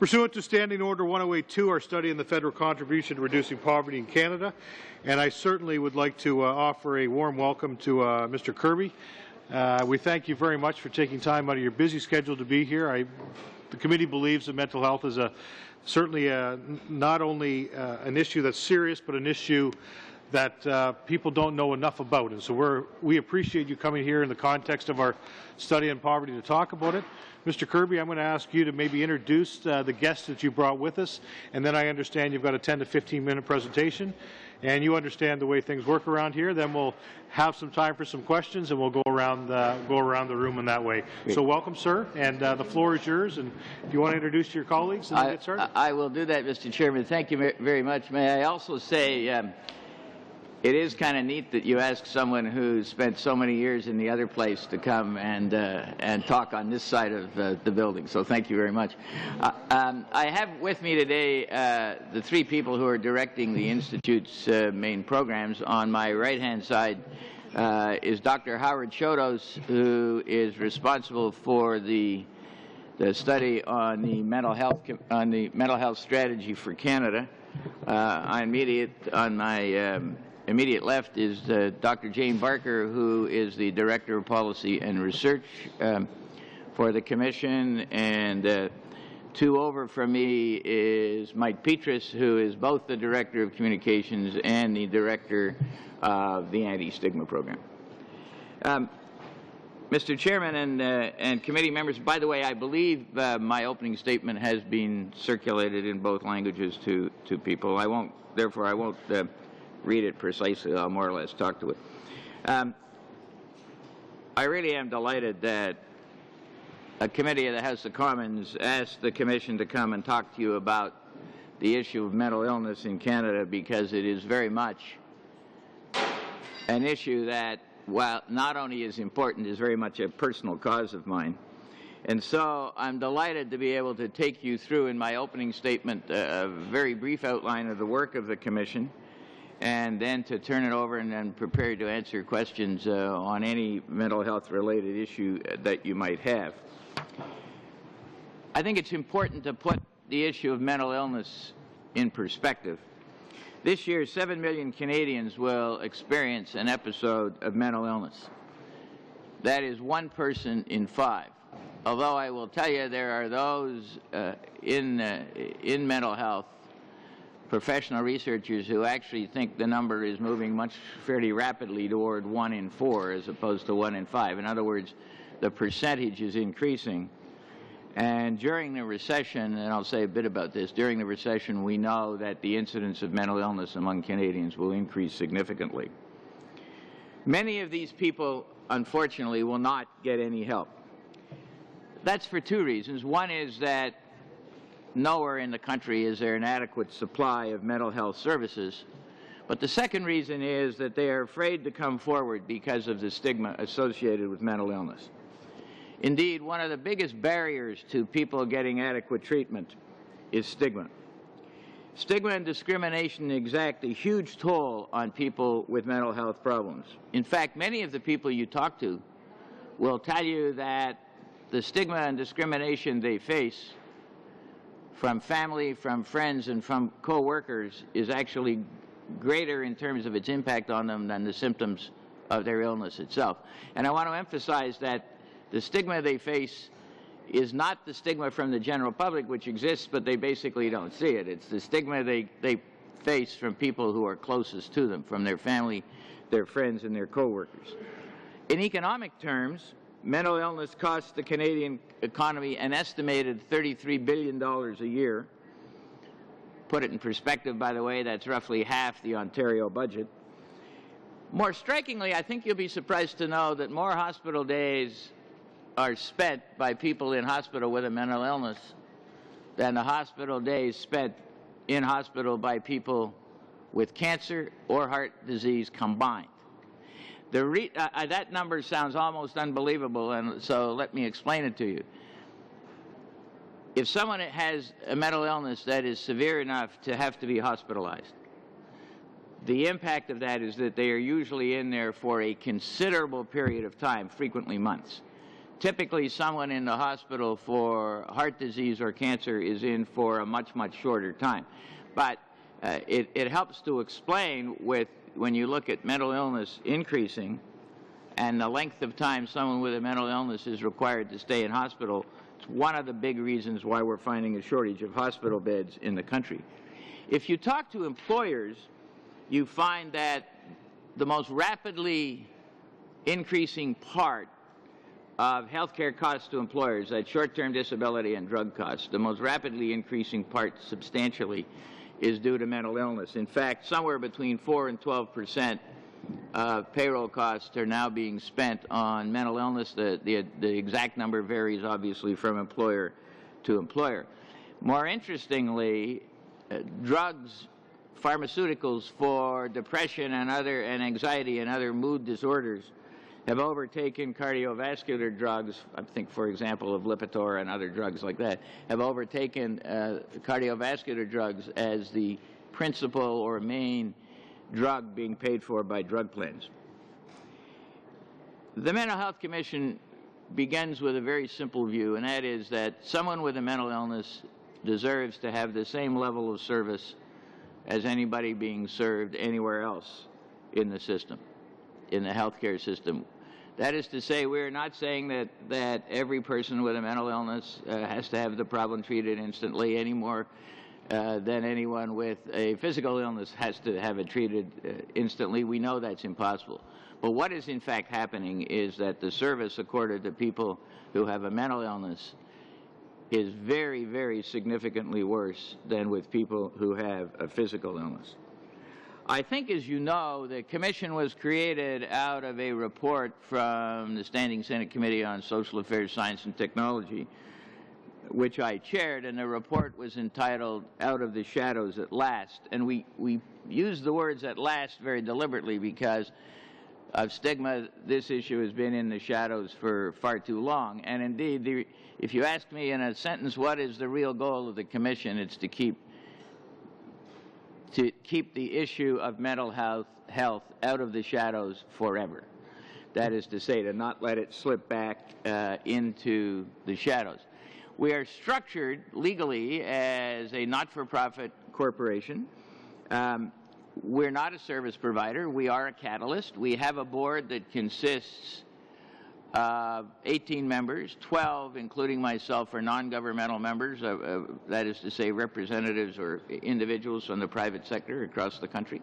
Pursuant to Standing Order 1082, our study in the federal contribution to reducing poverty in Canada, and I certainly would like to offer a warm welcome to Mr. Kirby. We thank you very much for taking time out of your busy schedule to be here. The committee believes that mental health is certainly not only an issue that's serious, but an issue that people don't know enough about. And so we appreciate you coming here in the context of our study on poverty to talk about it. Mr. Kirby, I'm going to ask you to maybe introduce the guests that you brought with us, and then I understand you've got a 10 to 15-minute presentation, and you understand the way things work around here. Then we'll have some time for some questions, and we'll go around the room in that way. Great. So welcome, sir, and the floor is yours. And if you want to introduce your colleagues and get started. I will do that, Mr. Chairman. Thank you very much. May I also say it is kind of neat that you ask someone who spent so many years in the other place to come and talk on this side of the building. So thank you very much. I have with me today the three people who are directing the Institute's main programs. On my right-hand side is Dr. Howard Chodos, who is responsible for the study on the mental health strategy for Canada. On my immediate left is Dr. Jane Barker, who is the Director of Policy and Research for the Commission, and two over from me is Mike Petrus, who is both the Director of Communications and the Director of the Anti-Stigma Program. Mr. Chairman and committee members, by the way, I believe my opening statement has been circulated in both languages to people. Therefore I won't read it precisely. I'll more or less talk to it. I really am delighted that a committee of the House of Commons asked the Commission to come and talk to you about the issue of mental illness in Canada, because it is very much an issue that, while not only is important, is very much a personal cause of mine. And so I'm delighted to be able to take you through in my opening statement a very brief outline of the work of the Commission, and then to turn it over and then prepare to answer questions on any mental health related issue that you might have. I think it's important to put the issue of mental illness in perspective. This year, 7 million Canadians will experience an episode of mental illness. That is 1 person in 5. Although I will tell you there are those in mental health, professional researchers, who actually think the number is moving fairly rapidly toward 1 in 4 as opposed to 1 in 5. In other words, the percentage is increasing. And during the recession, and I'll say a bit about this, during the recession we know that the incidence of mental illness among Canadians will increase significantly. Many of these people, unfortunately, will not get any help. That's for 2 reasons. One is that nowhere in the country is there an adequate supply of mental health services. But the second reason is that they are afraid to come forward because of the stigma associated with mental illness. Indeed, one of the biggest barriers to people getting adequate treatment is stigma. Stigma and discrimination exact a huge toll on people with mental health problems. In fact, many of the people you talk to will tell you that the stigma and discrimination they face from family, from friends, and from co-workers is actually greater in terms of its impact on them than the symptoms of their illness itself. And I want to emphasize that the stigma they face is not the stigma from the general public, which exists, but they basically don't see it. It's the stigma they face from people who are closest to them, from their family, their friends, and their co-workers. In economic terms, mental illness costs the Canadian economy an estimated $33 billion a year. Put it in perspective, by the way, that's roughly half the Ontario budget. More strikingly, I think you'll be surprised to know that more hospital days are spent by people in hospital with a mental illness than the hospital days spent in hospital by people with cancer or heart disease combined. That number sounds almost unbelievable, and so let me explain it to you. If someone has a mental illness that is severe enough to have to be hospitalized, the impact of that is that they are usually in there for a considerable period of time, frequently months. typically someone in the hospital for heart disease or cancer is in for a much, much shorter time. But it helps to explain when you look at mental illness increasing and the length of time someone with a mental illness is required to stay in hospital. It's one of the big reasons why we're finding a shortage of hospital beds in the country. If you talk to employers, you find that the most rapidly increasing part of health care costs to employers, that short-term disability and drug costs, the most rapidly increasing part substantially is due to mental illness. In fact, somewhere between 4 and 12% of payroll costs are now being spent on mental illness. The exact number varies, obviously, from employer to employer. More interestingly, drugs, pharmaceuticals for depression and anxiety and other mood disorders have overtaken cardiovascular drugs. I think, for example, of Lipitor and other drugs like that, have overtaken cardiovascular drugs as the principal or main drug being paid for by drug plans. The Mental Health Commission begins with a very simple view, and that is that someone with a mental illness deserves to have the same level of service as anybody being served anywhere else in the system, in the healthcare system. That is to say, we're not saying that every person with a mental illness has to have the problem treated instantly any more than anyone with a physical illness has to have it treated instantly. We know that's impossible. But what is in fact happening is that the service accorded to people who have a mental illness is very, very significantly worse than with people who have a physical illness. I think, as you know, the Commission was created out of a report from the Standing Senate Committee on Social Affairs, Science, and Technology, which I chaired, and the report was entitled Out of the Shadows at Last. And we used the words "at last" very deliberately because of stigma. This issue has been in the shadows for far too long. And indeed, if you ask me in a sentence what is the real goal of the Commission, it's to keep the issue of mental health out of the shadows forever. That is to say, to not let it slip back into the shadows. We are structured legally as a not-for-profit corporation. We're not a service provider. We are a catalyst. We have a board that consists of 18 members, 12, including myself, are non-governmental members, that is to say representatives or individuals from the private sector across the country.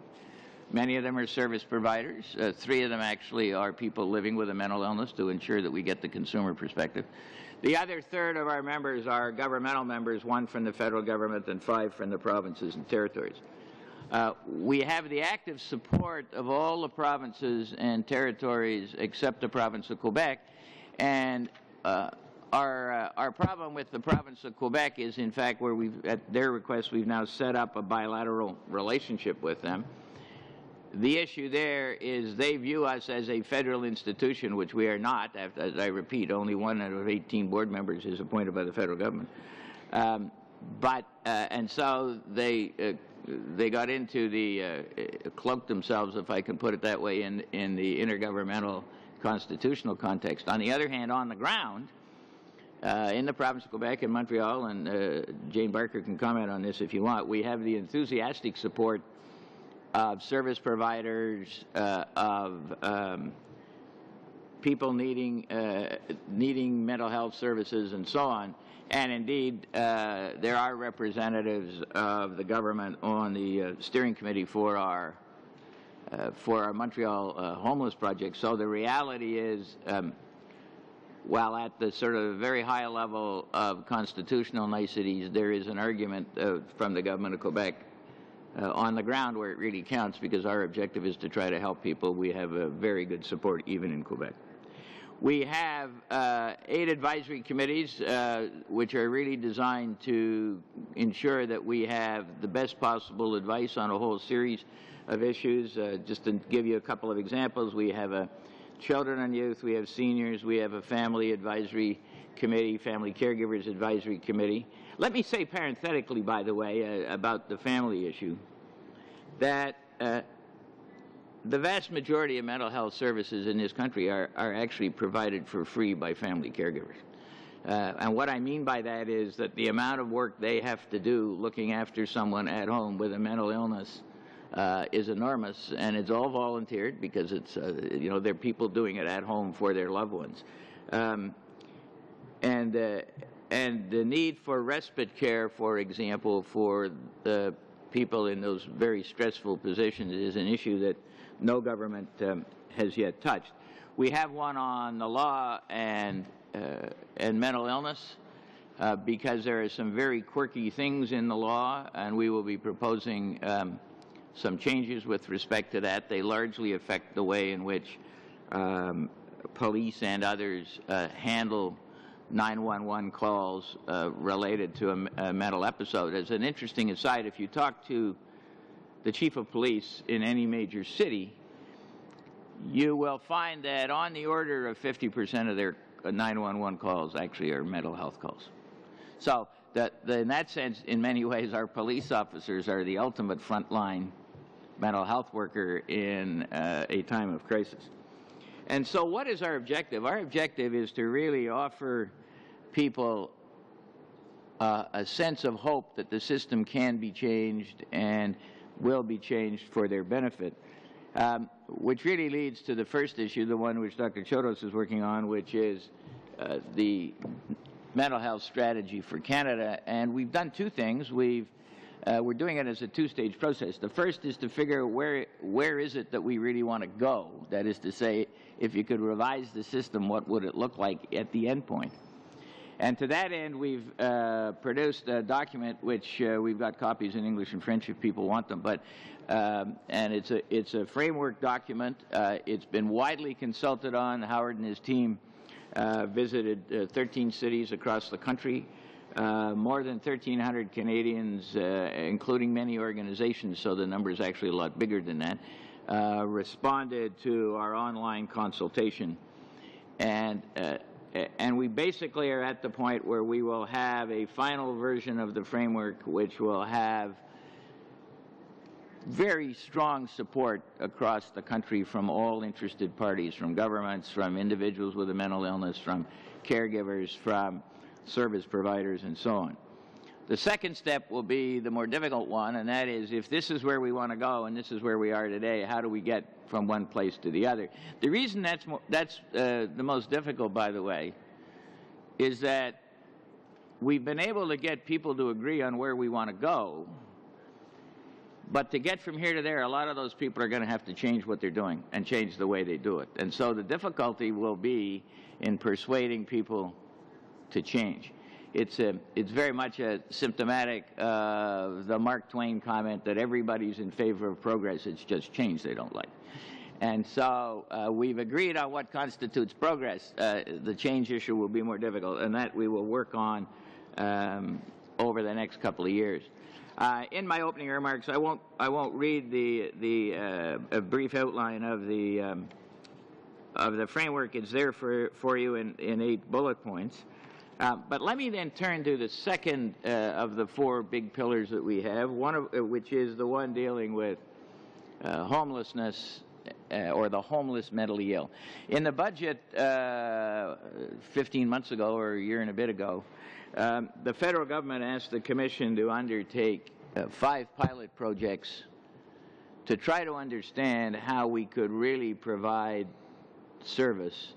Many of them are service providers. 3 of them actually are people living with a mental illness to ensure that we get the consumer perspective. The other third of our members are governmental members, 1 from the federal government and 5 from the provinces and territories. We have the active support of all the provinces and territories except the province of Quebec, and our problem with the province of Quebec is, in fact, where at their request, we've now set up a bilateral relationship with them. The issue there is they view us as a federal institution, which we are not. As I repeat, only 1 out of 18 board members is appointed by the federal government. And so they got into cloaked themselves, if I can put it that way, in the intergovernmental constitutional context. On the other hand, on the ground, in the province of Quebec and Montreal, and Jane Barker can comment on this if you want, we have the enthusiastic support of service providers, of people needing mental health services and so on. And indeed, there are representatives of the government on the steering committee for our Montreal homeless project. So the reality is, while at the sort of very high level of constitutional niceties, there is an argument from the government of Quebec on the ground where it really counts, because our objective is to try to help people. We have a very good support even in Quebec. We have 8 advisory committees which are really designed to ensure that we have the best possible advice on a whole series of issues. Just to give you a couple of examples, we have a children and youth, we have seniors, we have a family advisory committee, family caregivers advisory committee. Let me say parenthetically, by the way, about the family issue, that the vast majority of mental health services in this country are actually provided for free by family caregivers. And what I mean by that is that the amount of work they have to do looking after someone at home with a mental illness is enormous, and it's all volunteered because it's, you know, they're people doing it at home for their loved ones. And the need for respite care, for example, for the people in those very stressful positions is an issue that no government has yet touched. We have one on the law and mental illness because there are some very quirky things in the law, and we will be proposing some changes with respect to that. They largely affect the way in which police and others handle 911 calls related to a mental episode. As an interesting aside, if you talk to the chief of police in any major city, you will find that on the order of 50% of their 911 calls actually are mental health calls. So in that sense, in many ways, our police officers are the ultimate frontline mental health worker in a time of crisis. And so what is our objective? Our objective is to really offer people a sense of hope that the system can be changed and will be changed for their benefit, which really leads to the first issue, the one which Dr. Chodos is working on, which is the mental health strategy for Canada. And we've done two things. We're doing it as a two-stage process. The first is to figure out where is it that we really want to go. That is to say, if you could revise the system, what would it look like at the end point? And to that end, we've produced a document which we've got copies in English and French if people want them. But and it's a framework document. It's been widely consulted on. Howard and his team visited 13 cities across the country. More than 1,300 Canadians, including many organizations, so the number is actually a lot bigger than that, responded to our online consultation. And we basically are at the point where we will have a final version of the framework which will have very strong support across the country from all interested parties, from governments, from individuals with a mental illness, from caregivers, from service providers, and so on. The second step will be the more difficult one, and that is, if this is where we want to go and this is where we are today, how do we get from one place to the other? The reason that's the most difficult, by the way, is that we've been able to get people to agree on where we want to go, but to get from here to there, a lot of those people are going to have to change what they're doing and change the way they do it. And so the difficulty will be in persuading people to change. It's very much symptomatic of the Mark Twain comment that everybody's in favor of progress, it's just change they don't like. And so we've agreed on what constitutes progress. The change issue will be more difficult, and that we will work on over the next couple of years. In my opening remarks, I won't read a brief outline of the framework. It's there for you in 8 bullet points. But let me then turn to the second of the 4 big pillars that we have, one of which is the one dealing with homelessness or the homeless mentally ill. In the budget 15 months ago, or a year and a bit ago, the federal government asked the Commission to undertake 5 pilot projects to try to understand how we could really provide service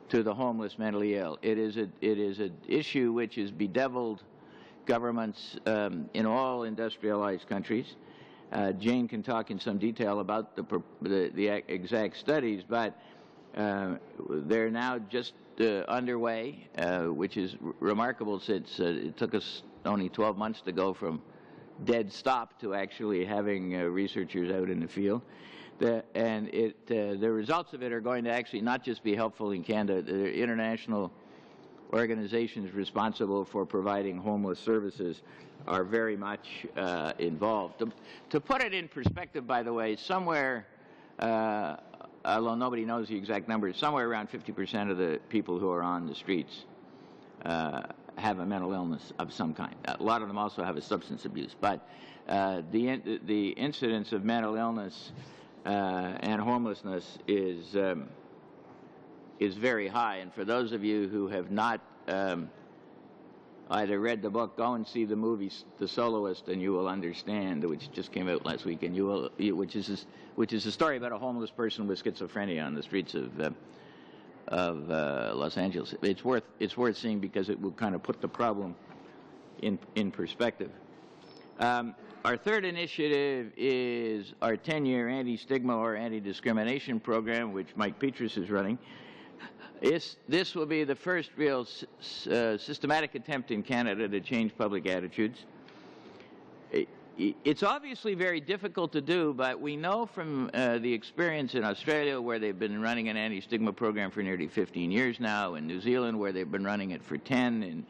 to the homeless mentally ill. It is an issue which has bedeviled governments in all industrialized countries. Jane can talk in some detail about the exact studies, but they're now just underway, which is remarkable since it took us only 12 months to go from dead stop to actually having researchers out in the field. The results of it are going to actually not just be helpful in Canada. The international organizations responsible for providing homeless services are very much involved. To put it in perspective, by the way, somewhere, although nobody knows the exact numbers, somewhere around 50% of the people who are on the streets have a mental illness of some kind. A lot of them also have a substance abuse. But the incidence of mental illness and homelessness is very high. And for those of you who have not either read the book, go and see the movie The Soloist, and you will understand, which just came out last week, and which is a story about a homeless person with schizophrenia on the streets of Los Angeles. It's worth seeing because it will kind of put the problem in perspective. Our third initiative is our 10-year anti-stigma or anti-discrimination program, which Mike Petrus is running. This will be the first real systematic attempt in Canada to change public attitudes. It's obviously very difficult to do, but we know from the experience in Australia, where they've been running an anti-stigma program for nearly 15 years now, in New Zealand, where they've been running it for 10, in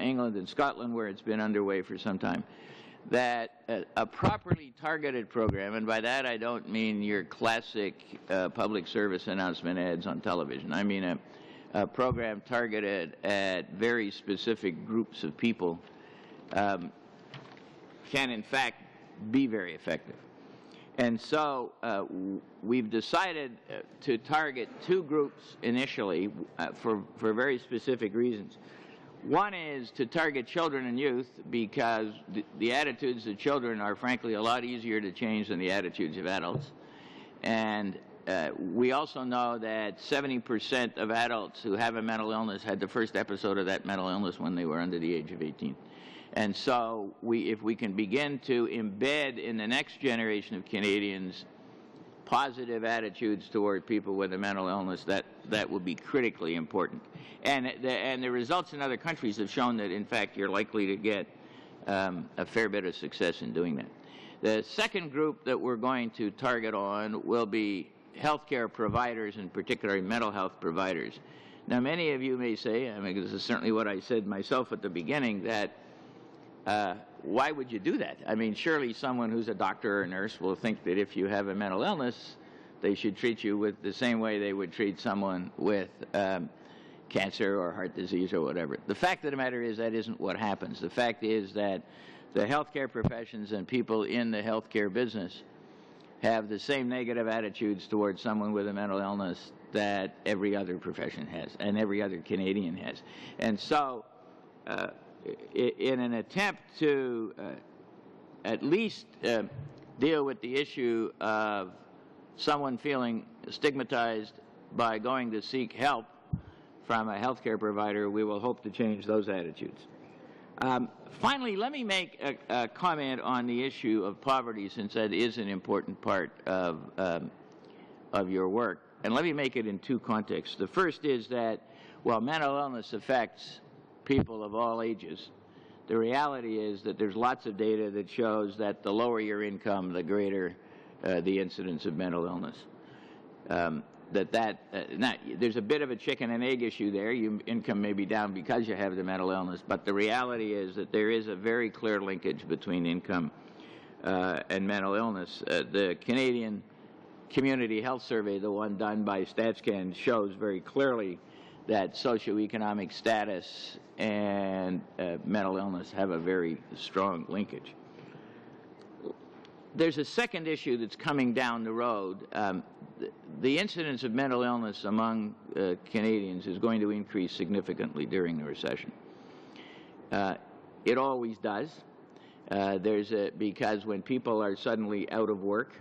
England and Scotland, where it's been underway for some time, that a properly targeted program, and by that I don't mean your classic public service announcement ads on television. I mean a program targeted at very specific groups of people can in fact be very effective. And so we've decided to target two groups initially for very specific reasons. One is to target children and youth, because the attitudes of children are frankly a lot easier to change than the attitudes of adults. And we also know that 70% of adults who have a mental illness had the first episode of that mental illness when they were under the age of 18. And so if we can begin to embed in the next generation of Canadians positive attitudes toward people with a mental illness, that will be critically important. And the results in other countries have shown that, in fact, you're likely to get a fair bit of success in doing that. The second group that we're going to target on will be healthcare providers, and particularly mental health providers. Now, many of you may say, I mean, this is certainly what I said myself at the beginning, that why would you do that? I mean, surely someone who's a doctor or a nurse will think that if you have a mental illness, they should treat you with the same way they would treat someone with cancer or heart disease or whatever. The fact of the matter is that isn't what happens. The fact is that the healthcare professions and people in the healthcare business have the same negative attitudes towards someone with a mental illness that every other profession has and every other Canadian has. And so in an attempt to at least deal with the issue of someone feeling stigmatized by going to seek help from a healthcare provider, we will hope to change those attitudes. Finally, let me make a comment on the issue of poverty, since that is an important part of your work. And let me make it in two contexts. The first is that while mental illness affects people of all ages, the reality is that there's lots of data that shows that the lower your income, the greater the incidence of mental illness. There's a bit of a chicken and egg issue there. Your income may be down because you have the mental illness, but the reality is that there is a very clear linkage between income and mental illness. The Canadian Community Health Survey, the one done by StatsCan, shows very clearly that socioeconomic status and mental illness have a very strong linkage. There's a second issue that's coming down the road. The incidence of mental illness among Canadians is going to increase significantly during the recession. It always does. Because when people are suddenly out of work,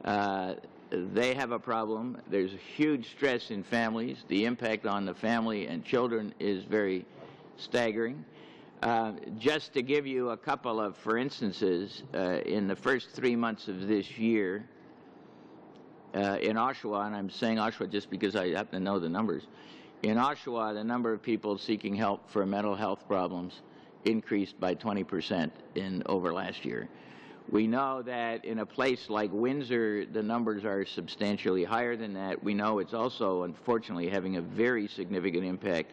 they have a problem. There's huge stress in families. The impact on the family and children is very staggering. Just to give you a couple of, for instances, in the first 3 months of this year, in Oshawa, and I'm saying Oshawa just because I happen to know the numbers, in Oshawa, the number of people seeking help for mental health problems increased by 20% over last year. We know that in a place like Windsor, the numbers are substantially higher than that. We know it's also, unfortunately, having a very significant impact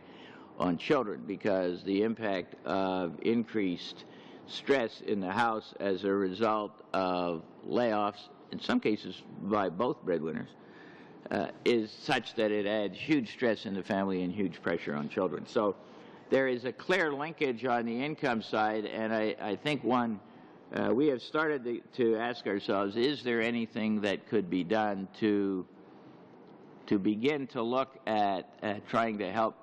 on children, because the impact of increased stress in the house as a result of layoffs, in some cases by both breadwinners, is such that it adds huge stress in the family and huge pressure on children. So there is a clear linkage on the income side, and I think one we have started to ask ourselves, is there anything that could be done to begin to look at trying to help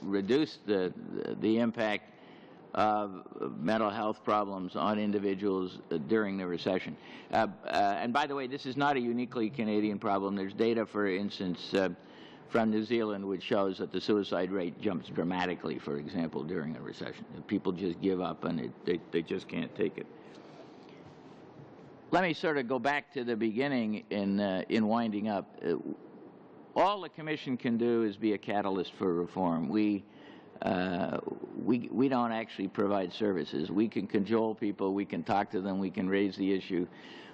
reduce the impact of mental health problems on individuals during the recession. And by the way, this is not a uniquely Canadian problem. There's data, for instance, from New Zealand, which shows that the suicide rate jumps dramatically, for example, during a recession. People just give up and they just can't take it. Let me sort of go back to the beginning in winding up. All the Commission can do is be a catalyst for reform. We don't actually provide services. We can cajole people, we can talk to them, we can raise the issue,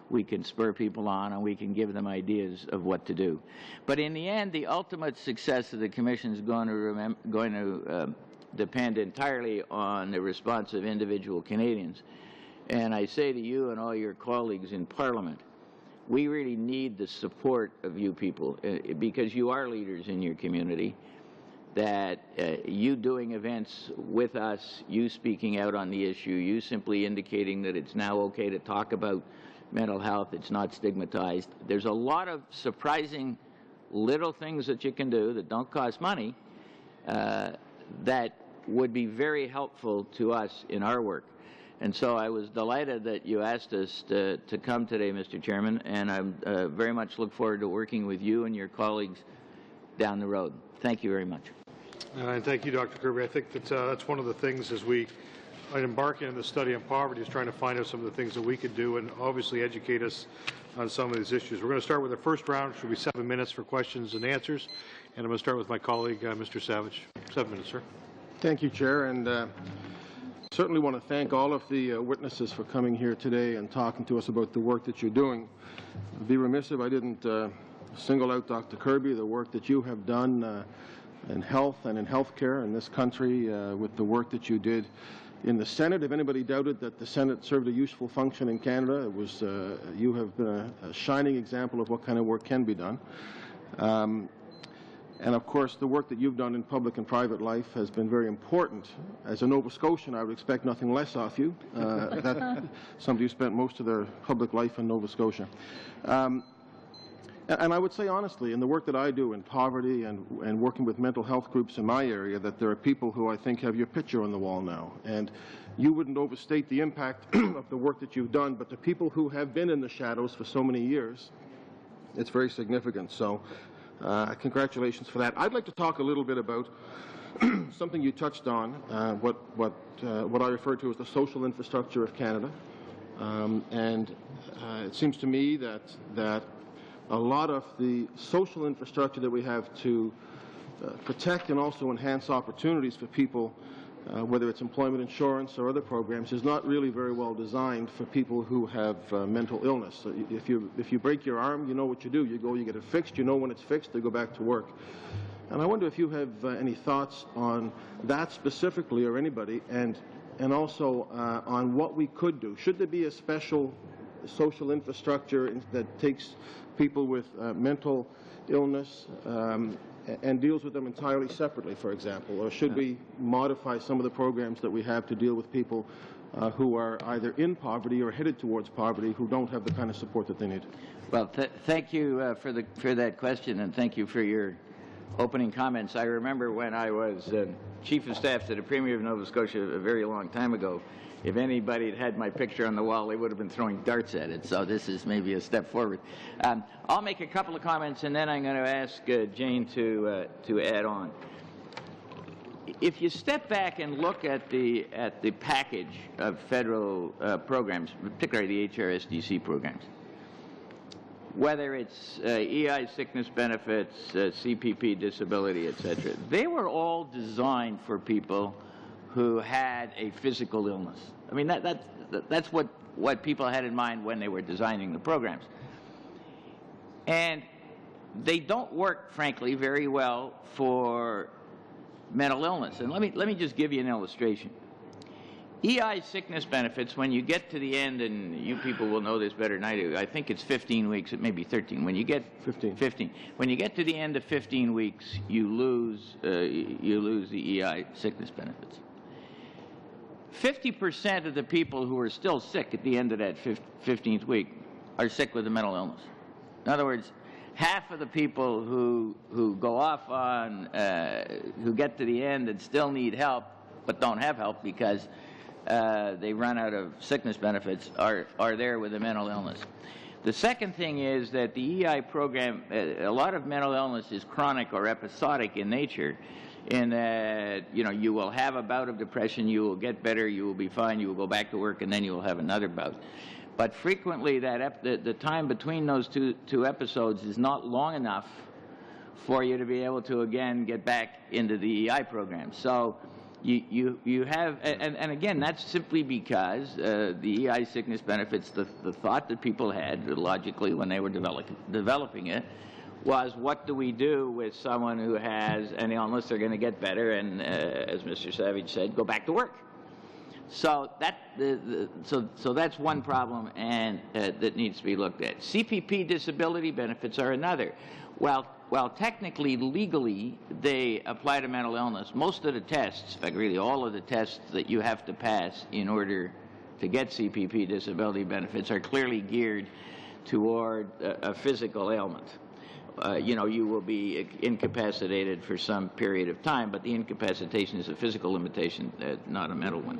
we can spur people on, and we can give them ideas of what to do. But in the end, the ultimate success of the Commission is going to depend entirely on the response of individual Canadians. And I say to you and all your colleagues in Parliament, we really need the support of you people, because you are leaders in your community, that you doing events with us, you speaking out on the issue, you simply indicating that it's now okay to talk about mental health, it's not stigmatized. There's a lot of surprising little things that you can do that don't cost money that would be very helpful to us in our work. And so I was delighted that you asked us to come today, Mr. Chairman, and I very much look forward to working with you and your colleagues down the road. Thank you very much. And thank you, Dr. Kirby. I think that's one of the things as we embark in the study on poverty, is trying to find out some of the things that we could do and obviously educate us on some of these issues. We're going to start with the first round, which will be 7 minutes for questions and answers. And I'm going to start with my colleague, Mr. Savage. 7 minutes, sir. Thank you, Chair. And certainly want to thank all of the witnesses for coming here today and talking to us about the work that you're doing. I'd be remiss if I didn't single out Dr. Kirby, the work that you have done in health and in healthcare in this country, with the work that you did in the Senate. If anybody doubted that the Senate served a useful function in Canada, it was you have been a shining example of what kind of work can be done. And of course, the work that you've done in public and private life has been very important. As a Nova Scotian, I would expect nothing less of you. That somebody who spent most of their public life in Nova Scotia. And I would say honestly, in the work that I do in poverty and working with mental health groups in my area, that there are people who I think have your picture on the wall now. And you wouldn't overstate the impact of the work that you've done, but the people who have been in the shadows for so many years, it's very significant. So congratulations for that. I'd like to talk a little bit about something you touched on, what I refer to as the social infrastructure of Canada. It seems to me that a lot of the social infrastructure that we have to protect and also enhance opportunities for people, whether it's employment insurance or other programs, is not really very well designed for people who have mental illness. So if you break your arm, you know what you do. You go, you get it fixed. You know when it's fixed, they go back to work. And I wonder if you have any thoughts on that specifically, or anybody, and also on what we could do. Should there be a special social infrastructure that takes people with mental illness and deals with them entirely separately, for example? Or should we modify some of the programs that we have to deal with people who are either in poverty or headed towards poverty, who don't have the kind of support that they need? Well, thank you for that question, and thank you for your opening comments. I remember when I was Chief of Staff to the Premier of Nova Scotia a very long time ago, if anybody had my picture on the wall, they would have been throwing darts at it. So this is maybe a step forward. I'll make a couple of comments, and then I'm going to ask Jane to add on. If you step back and look at the package of federal programs, particularly the HRSDC programs, whether it's EI sickness benefits, CPP disability, etc., they were all designed for people who had a physical illness. I mean, that's what people had in mind when they were designing the programs. And they don't work, frankly, very well for mental illness. And let me just give you an illustration. EI sickness benefits, when you get to the end, and you people will know this better than I do, I think it's 15 weeks, it may be 13. When you get 15. When you get to the end of 15 weeks, you lose the EI sickness benefits. 50% of the people who are still sick at the end of that 15th week are sick with a mental illness. In other words, half of the people who go off on, who get to the end and still need help but don't have help because they run out of sickness benefits are there with a mental illness. The second thing is that the EI program, a lot of mental illness is chronic or episodic in nature, in that, you know, you will have a bout of depression, you will get better, you will be fine, you will go back to work, and then you will have another bout. But frequently the time between those two episodes is not long enough for you to be able to again get back into the EI program. So you have, and again, that's simply because the EI sickness benefits, the thought that people had logically when they were developing it was, what do we do with someone who has an illness? They're going to get better, and as Mr. Savage said, go back to work. So so that's one problem, and that needs to be looked at. CPP disability benefits are another. While technically, legally, they apply to mental illness, most of the tests, in fact, really all of the tests that you have to pass in order to get CPP disability benefits are clearly geared toward a physical ailment. You know, you will be incapacitated for some period of time, but the incapacitation is a physical limitation, not a mental one.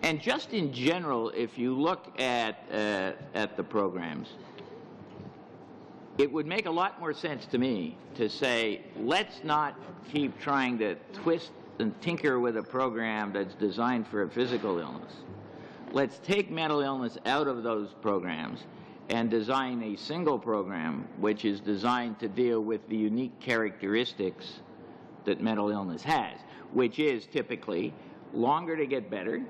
And just in general, if you look at the programs, it would make a lot more sense to me to say, let's not keep trying to twist and tinker with a program that's designed for a physical illness. Let's take mental illness out of those programs and design a single program which is designed to deal with the unique characteristics that mental illness has, which is typically longer to get better,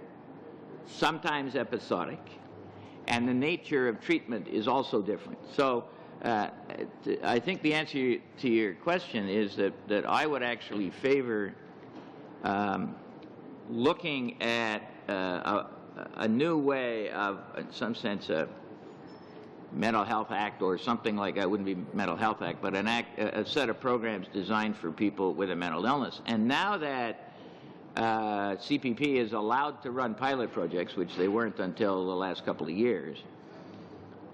sometimes episodic, and the nature of treatment is also different. So I think the answer to your question is that I would actually favor looking at a new way of, in some sense, a Mental Health Act or something like that. Wouldn't be Mental Health Act, but a set of programs designed for people with a mental illness. And now that CPP is allowed to run pilot projects, which they weren't until the last couple of years,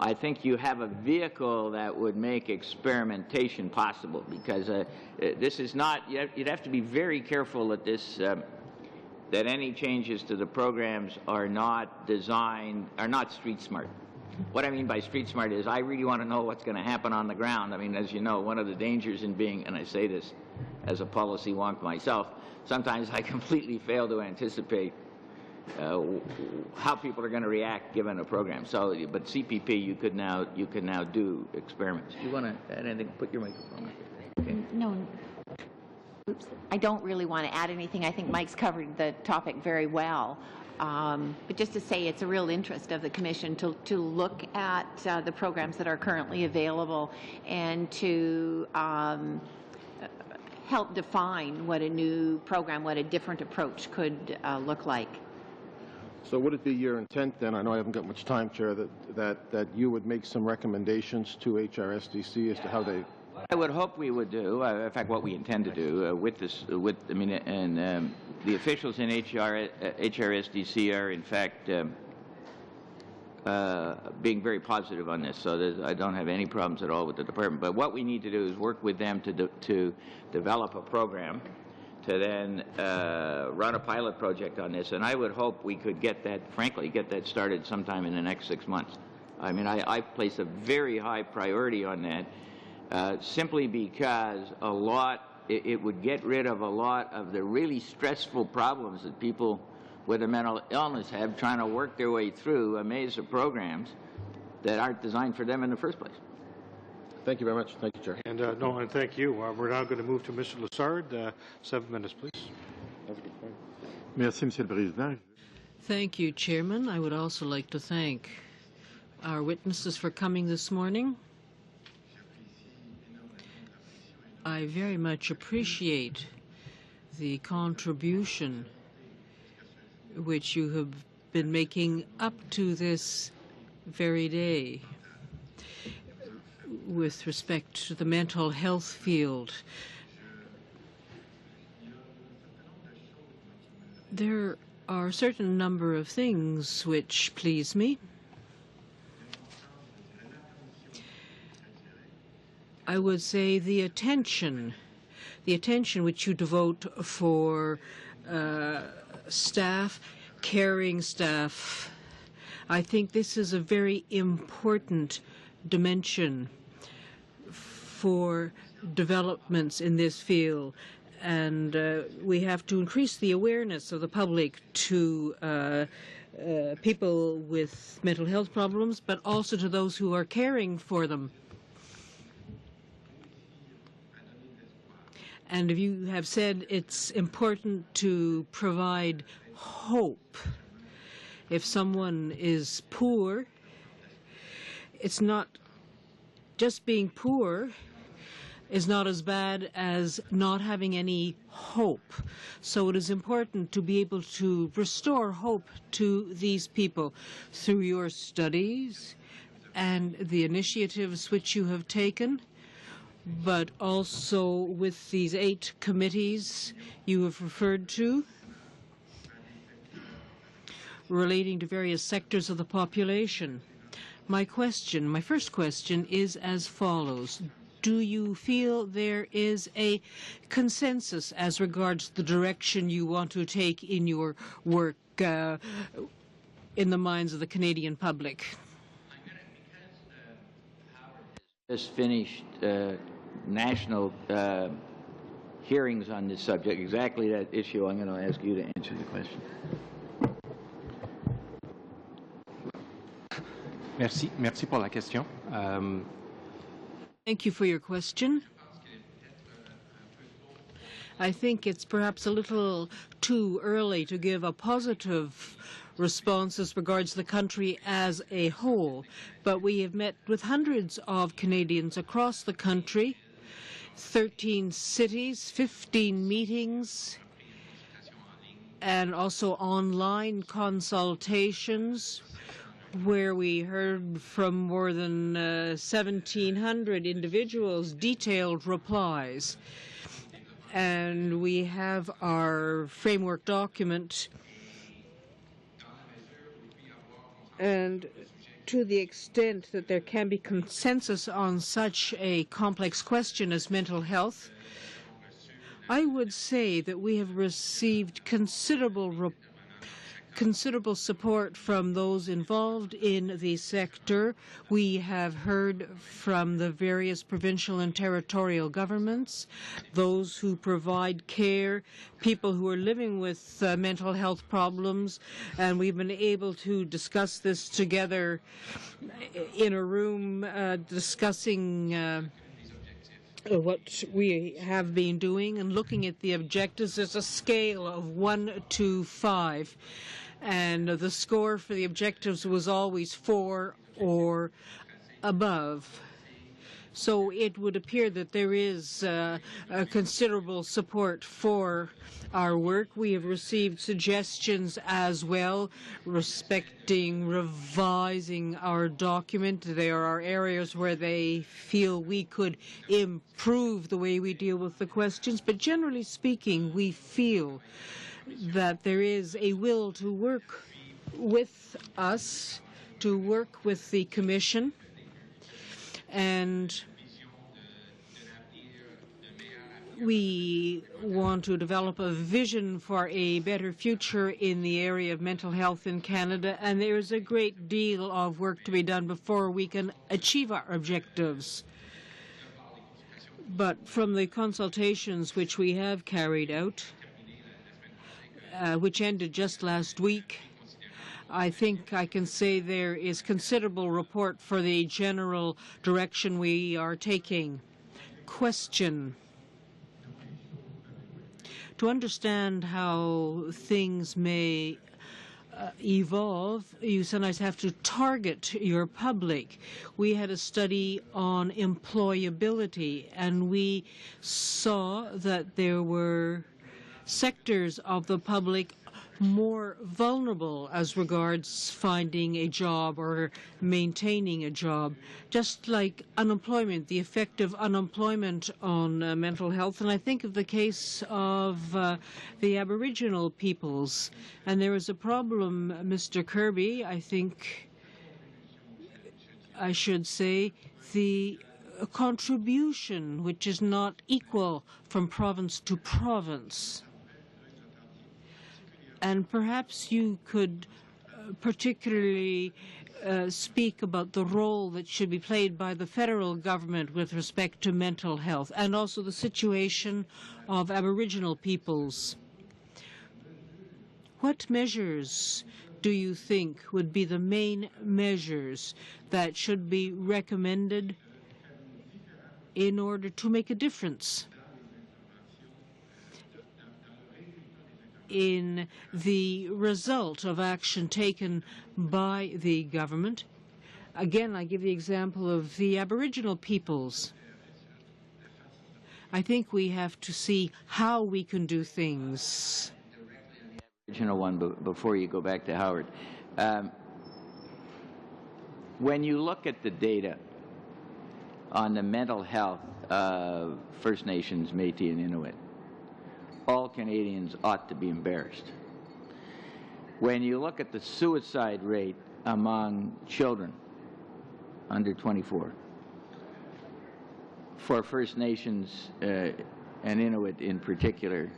I think you have a vehicle that would make experimentation possible, because this is not, you'd have to be very careful that this, that any changes to the programs are not designed, are not street smart. What I mean by street smart is I really want to know what's going to happen on the ground. I mean, as you know, one of the dangers in being, and I say this as a policy wonk myself, sometimes I completely fail to anticipate how people are going to react given a program. So, but CPP, you could now do experiments. Do you want to add anything? Put your microphone up. Okay. No. Oops. I don't really want to add anything. I think Mike's covered the topic very well. But just to say, it's a real interest of the Commission to look at the programs that are currently available and to help define what a new program, what a different approach could look like. So would it be your intent then, I know I haven't got much time, Chair, that you would make some recommendations to HRSDC as to how they... I would hope we would do, in fact, what we intend to do with this, I mean, and the officials in HRSDC are, in fact, being very positive on this, so I don't have any problems at all with the department. But what we need to do is work with them to develop a program, to then run a pilot project on this, and I would hope we could get that, frankly, get that started sometime in the next 6 months. I mean, I place a very high priority on that, simply because it would get rid of a lot of the really stressful problems that people with a mental illness have trying to work their way through a maze of programs that aren't designed for them in the first place. Thank you very much. Thank you, Chair. And no, and thank you. We're now going to move to Mr. Lessard. 7 minutes, please. Merci, Monsieur le Président. Thank you, Chairman. I would also like to thank our witnesses for coming this morning. I very much appreciate the contribution which you have been making up to this very day with respect to the mental health field. There are a certain number of things which please me. I would say the attention which you devote for staff, caring staff. I think this is a very important dimension for developments in this field, and we have to increase the awareness of the public to people with mental health problems, but also to those who are caring for them. And if you have said it's important to provide hope. If someone is poor, it's not just being poor is not as bad as not having any hope. So it is important to be able to restore hope to these people through your studies and the initiatives which you have taken, but also with these 8 committees you have referred to relating to various sectors of the population. My first question is as follows. Do you feel there is a consensus as regards the direction you want to take in your work in the minds of the Canadian public? Just finished national hearings on this subject, exactly that issue. I'm going to ask you to answer the question. Merci pour la question. Thank you for your question. I think it's perhaps a little too early to give a positive response as regards the country as a whole, but we have met with hundreds of Canadians across the country, 13 cities, 15 meetings, and also online consultations where we heard from more than 1,700 individuals detailed replies. And we have our framework document. And to the extent that there can be consensus on such a complex question as mental health, I would say that we have received considerable support from those involved in the sector. We have heard from the various provincial and territorial governments, those who provide care, people who are living with mental health problems, and we've been able to discuss this together in a room discussing what we have been doing and looking at the objectives. There's a scale of 1 to 5. And the score for the objectives was always 4 or above. So it would appear that there is a considerable support for our work. We have received suggestions as well respecting revising our document. There are areas where they feel we could improve the way we deal with the questions. But generally speaking, we feel that there is a will to work with us, to work with the Commission, and we want to develop a vision for a better future in the area of mental health in Canada, and there is a great deal of work to be done before we can achieve our objectives. But from the consultations which we have carried out, which ended just last week, I think I can say there is considerable support for the general direction we are taking. Question. To understand how things may evolve, you sometimes have to target your public. We had a study on employability, and we saw that there were sectors of the public more vulnerable as regards finding a job or maintaining a job, just like unemployment, the effect of unemployment on mental health. And I think of the case of the Aboriginal peoples. And there is a problem, Mr. Kirby, I think I should say, the contribution which is not equal from province to province. And perhaps you could particularly speak about the role that should be played by the federal government with respect to mental health and also the situation of Aboriginal peoples. What measures do you think would be the main measures that should be recommended in order to make a difference in the result of action taken by the government? Again, I give the example of the Aboriginal peoples. I think we have to see how we can do things. Original one before you go back to Howard. When you look at the data on the mental health of First Nations, Métis, and Inuit, all Canadians ought to be embarrassed. When you look at the suicide rate among children under 24, for First Nations and Inuit in particular,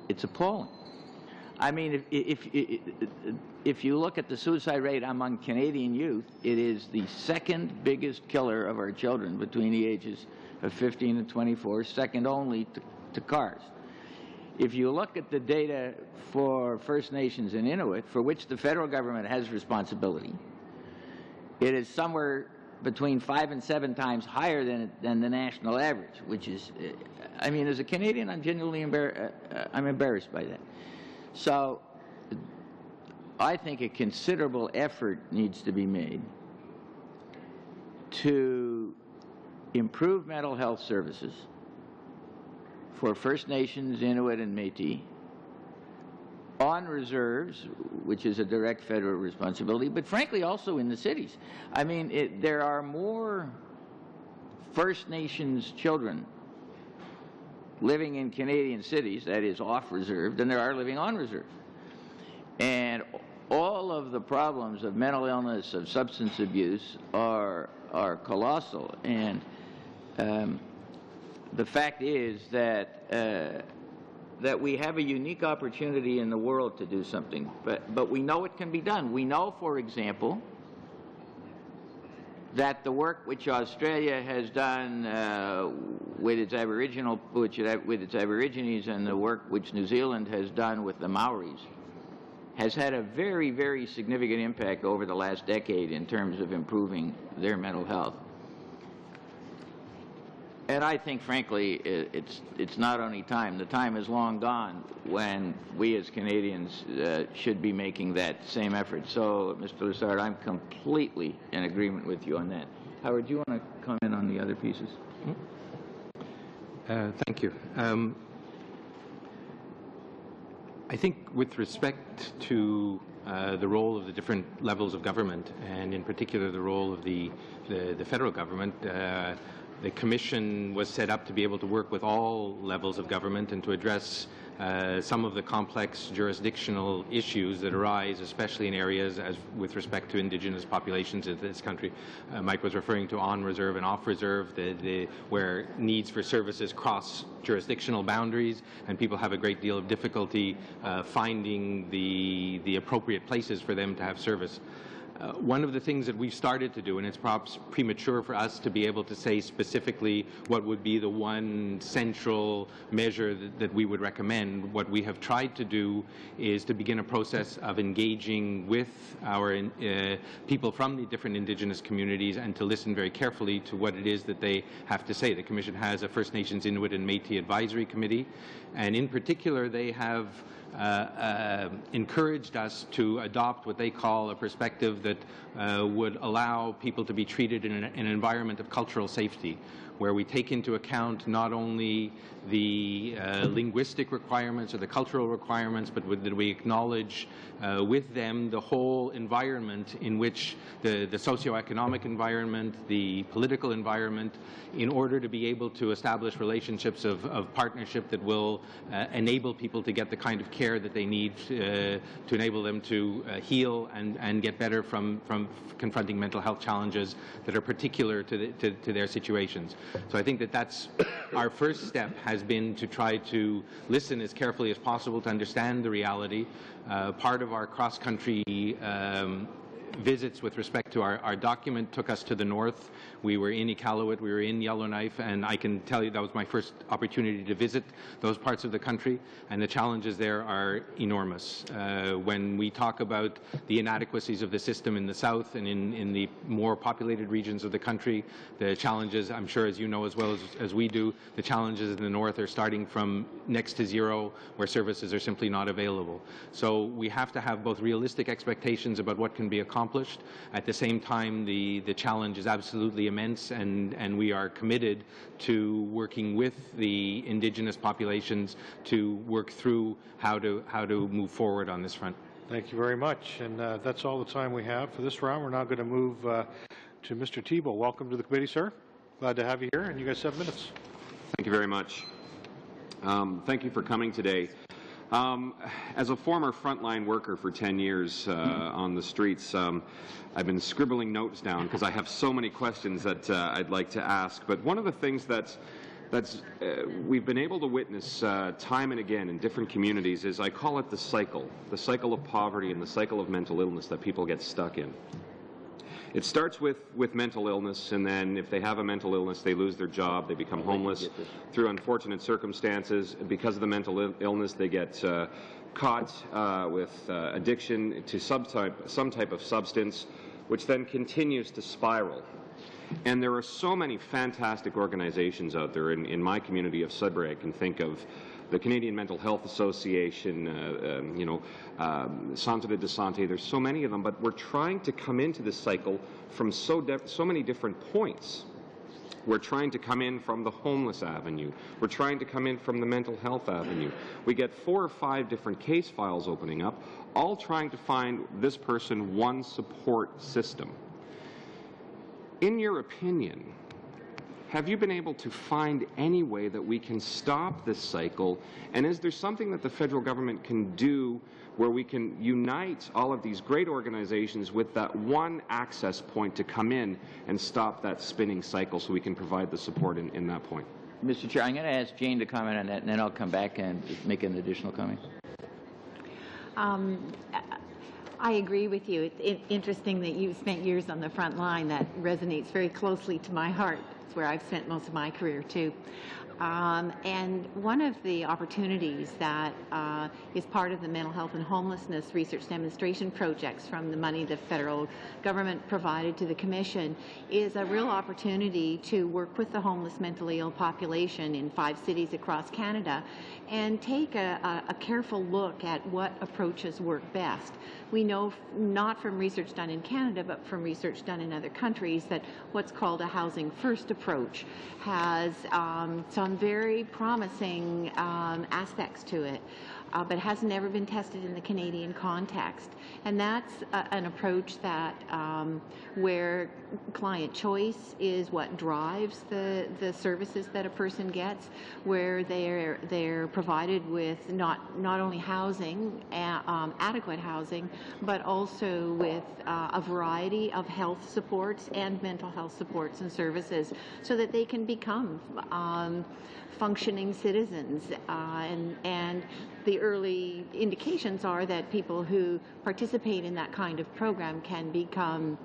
it's appalling. I mean, if you look at the suicide rate among Canadian youth, it is the second biggest killer of our children between the ages of 15 and 24, second only to cars. If you look at the data for First Nations and Inuit, for which the federal government has responsibility, it is somewhere between 5 and 7 times higher than the national average, which is, I mean, as a Canadian, I'm genuinely embarrassed by that. So I think a considerable effort needs to be made to improve mental health services for First Nations, Inuit, and Métis on reserves, which is a direct federal responsibility, but frankly also in the cities. I mean, there are more First Nations children living in Canadian cities, that is off reserve, than there are living on reserve. And all of the problems of mental illness, of substance abuse are colossal. And the fact is that that we have a unique opportunity in the world to do something, but we know it can be done. We know, for example, that the work which Australia has done with its Aborigines and the work which New Zealand has done with the Maoris has had a very, very significant impact over the last decade in terms of improving their mental health. And I think, frankly, it's not only time. The time is long gone when we as Canadians should be making that same effort. So, Mr. Lessard, I'm completely in agreement with you on that. Howard, do you want to comment on the other pieces? Thank you. I think with respect to the role of the different levels of government, and in particular the role of the federal government, the Commission was set up to be able to work with all levels of government and to address some of the complex jurisdictional issues that arise, especially in areas as with respect to Indigenous populations in this country. Mike was referring to on-reserve and off-reserve, where needs for services cross jurisdictional boundaries, and people have a great deal of difficulty finding the appropriate places for them to have service. One of the things that we've started to do, and it's perhaps premature for us to be able to say specifically what would be the one central measure that we would recommend, what we have tried to do is to begin a process of engaging with our people from the different Indigenous communities and to listen very carefully to what it is that they have to say. The Commission has a First Nations, Inuit and Métis Advisory Committee, and in particular they have encouraged us to adopt what they call a perspective that would allow people to be treated in an environment of cultural safety, where we take into account not only the linguistic requirements or the cultural requirements, but that we acknowledge with them the whole environment in which the socioeconomic environment, the political environment, in order to be able to establish relationships of partnership that will enable people to get the kind of care that they need to enable them to heal and get better from confronting mental health challenges that are particular to their situations. So I think that that's our first step, has been to try to listen as carefully as possible to understand the reality. Part of our cross-country visits with respect to our document took us to the north. We were in Iqaluit, we were in Yellowknife, and I can tell you that was my first opportunity to visit those parts of the country, and the challenges there are enormous. When we talk about the inadequacies of the system in the south and in the more populated regions of the country, the challenges, I'm sure as you know as well as we do, the challenges in the north are starting from next to zero, where services are simply not available. So we have to have both realistic expectations about what can be accomplished. At the same time, the challenge is absolutely immense, and we are committed to working with the Indigenous populations to work through how to move forward on this front. Thank you very much. And that's all the time we have for this round. We're now going to move to Mr. Thibault. Welcome to the committee, sir. Glad to have you here, and you guys have minutes. Thank you very much. Thank you for coming today. As a former frontline worker for 10 years on the streets, I've been scribbling notes down because I have so many questions that I'd like to ask. But one of the things we've been able to witness time and again in different communities is, I call it the cycle of poverty and the cycle of mental illness that people get stuck in. It starts with mental illness, and then if they have a mental illness, they lose their job, they become homeless through unfortunate circumstances. Because of the mental illness, they get caught with addiction to some type of substance, which then continues to spiral. And there are so many fantastic organizations out there in my community of Sudbury. I can think of the Canadian Mental Health Association, Centre de Santé. There's so many of them, but we're trying to come into this cycle from so many different points. We're trying to come in from the homeless avenue. We're trying to come in from the mental health avenue. We get 4 or 5 different case files opening up, all trying to find this person one support system. In your opinion, have you been able to find any way that we can stop this cycle? And is there something that the federal government can do where we can unite all of these great organizations with that one access point to come in and stop that spinning cycle, so we can provide the support in that point? Mr. Chair, I'm going to ask Jane to comment on that, and then I'll come back and make an additional comment. I agree with you. It's interesting that you've spent years on the front line. That resonates very closely to my heart. It's where I've spent most of my career, too. And one of the opportunities that is part of the mental health and homelessness research demonstration projects from the money the federal government provided to the Commission is a real opportunity to work with the homeless mentally ill population in 5 cities across Canada and take a careful look at what approaches work best. We know, not from research done in Canada, but from research done in other countries, that what's called a housing first approach has some very promising aspects to it, but has never been tested in the Canadian context. And that's an approach that where client choice is what drives the services that a person gets, where they're provided with not only housing, adequate housing, but also with a variety of health supports and mental health supports and services, so that they can become functioning citizens. And the early indications are that people who participate in that kind of program can become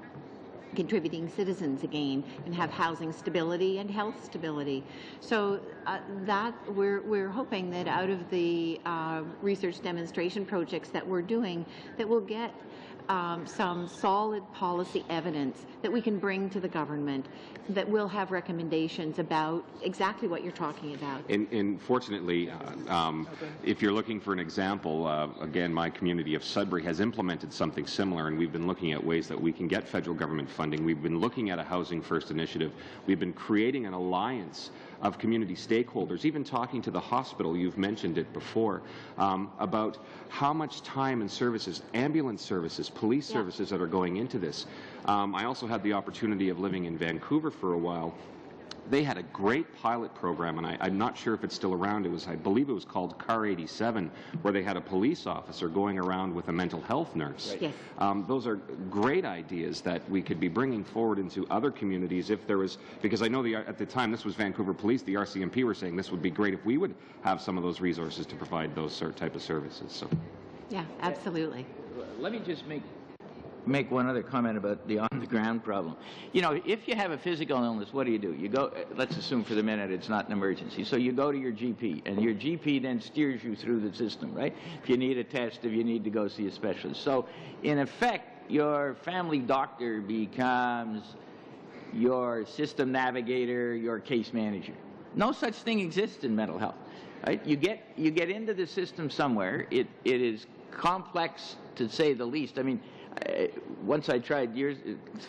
contributing citizens again and have housing stability and health stability. So that we're hoping that out of the research demonstration projects that we're doing, that we'll get some solid policy evidence that we can bring to the government that will have recommendations about exactly what you're talking about. And fortunately, if you're looking for an example, again, my community of Sudbury has implemented something similar, and we've been looking at ways that we can get federal government funding. We've been looking at a Housing First initiative. We've been creating an alliance of community stakeholders, even talking to the hospital, you've mentioned it before, about how much time and services, ambulance services, police services that are going into this. I also had the opportunity of living in Vancouver for a while. They had a great pilot program, and I'm not sure if it's still around. I believe it was called Car 87, where they had a police officer going around with a mental health nurse. Right. Yes. Those are great ideas that we could be bringing forward into other communities if there was, because I know at the time this was Vancouver Police, the RCMP were saying this would be great if we would have some of those resources to provide those type of services. So. Yeah, absolutely. Let me just make one other comment about the on-the-ground problem. You know, if you have a physical illness, what do? You go, let's assume for the minute it's not an emergency. So you go to your GP, and your GP then steers you through the system, right? If you need a test, if you need to go see a specialist. So, in effect, your family doctor becomes your system navigator, your case manager. No such thing exists in mental health, right? You get into the system somewhere. It is complex, to say the least. I mean, once I tried a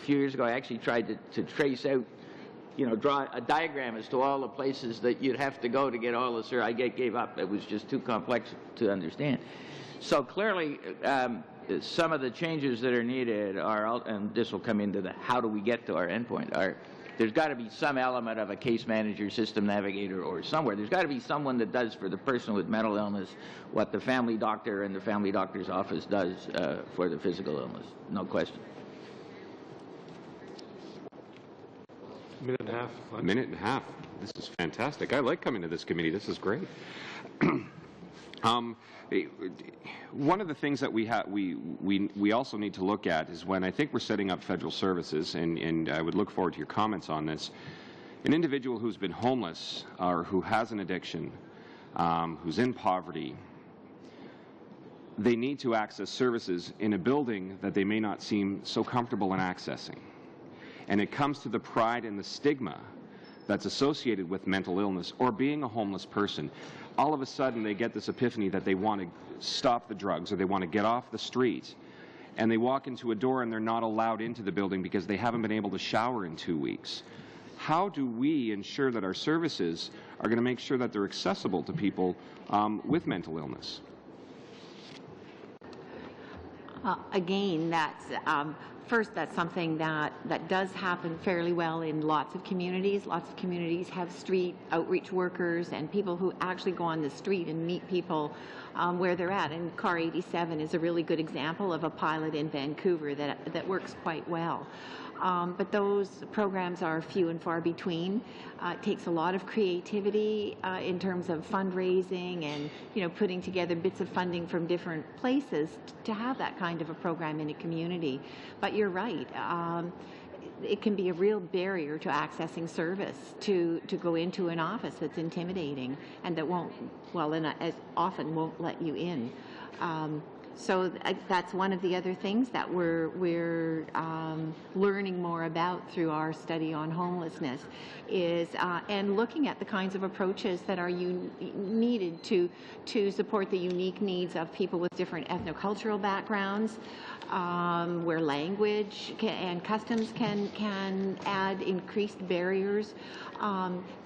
few years ago, I actually tried to trace out, draw a diagram as to all the places that you'd have to go to get all this. I gave up. It was just too complex to understand. So clearly, some of the changes that are needed are, and this will come into the how do we get to our endpoint, there's got to be some element of a case manager, system navigator, or somewhere. There's got to be someone that does for the person with mental illness what the family doctor and the family doctor's office does for the physical illness. No question. Minute and a half. A minute and a half. This is fantastic. I like coming to this committee. This is great. One of the things that we also need to look at is when I think we're setting up federal services, and I would look forward to your comments on this, an individual who's been homeless or who has an addiction, who's in poverty, they need to access services in a building that they may not seem so comfortable in accessing. And it comes to the pride and the stigma that's associated with mental illness or being a homeless person. All of a sudden they get this epiphany that they want to stop the drugs or they want to get off the street, and they walk into a door and they're not allowed into the building because they haven't been able to shower in 2 weeks. How do we ensure that our services are going to make sure that they're accessible to people with mental illness? Again, first, that's something that does happen fairly well in lots of communities. Lots of communities have street outreach workers and people who actually go on the street and meet people where they're at. And Car 87 is a really good example of a pilot in Vancouver that works quite well. But those programs are few and far between. It takes a lot of creativity in terms of fundraising and putting together bits of funding from different places to have that kind of a program in a community. But you're right. It can be a real barrier to accessing service to go into an office that's intimidating and that won't, and as often won't let you in. So that's one of the other things that we're learning more about through our study on homelessness is and looking at the kinds of approaches that are needed to support the unique needs of people with different ethnocultural backgrounds, where language and customs can add increased barriers.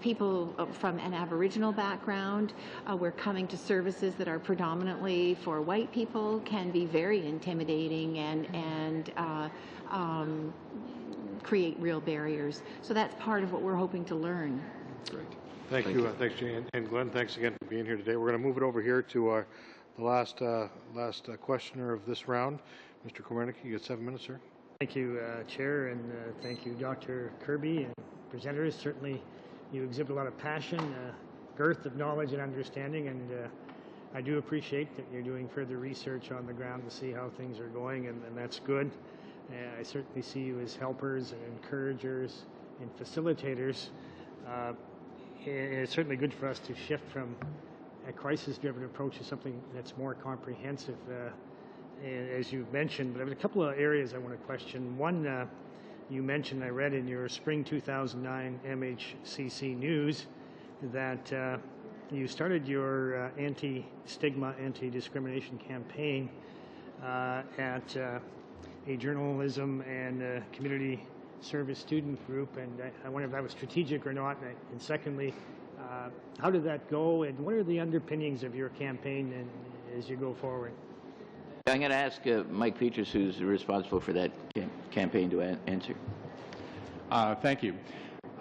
People from an Aboriginal background, we're coming to services that are predominantly for white people, can be very intimidating and create real barriers. So that's part of what we're hoping to learn. Great. Thank you. Thanks, Jane. And Glenn, thanks again for being here today. We're going to move it over here to the last questioner of this round. Mr. Komarnicki, you got 7 minutes, sir. Thank you, Chair, and thank you, Dr. Kirby and presenters. Certainly, you exhibit a lot of passion, girth of knowledge and understanding, and I do appreciate that you're doing further research on the ground to see how things are going, and that's good. I certainly see you as helpers and encouragers and facilitators. It's certainly good for us to shift from a crisis-driven approach to something that's more comprehensive. as you've mentioned, but I have a couple of areas I want to question. One, you mentioned, I read in your spring 2009 MHCC news that you started your anti-stigma, anti-discrimination campaign at a journalism and community service student group, and I wonder if that was strategic or not. And secondly, how did that go, and what are the underpinnings of your campaign as you go forward? I'm going to ask Mike Peters, who's responsible for that campaign, to answer. Thank you.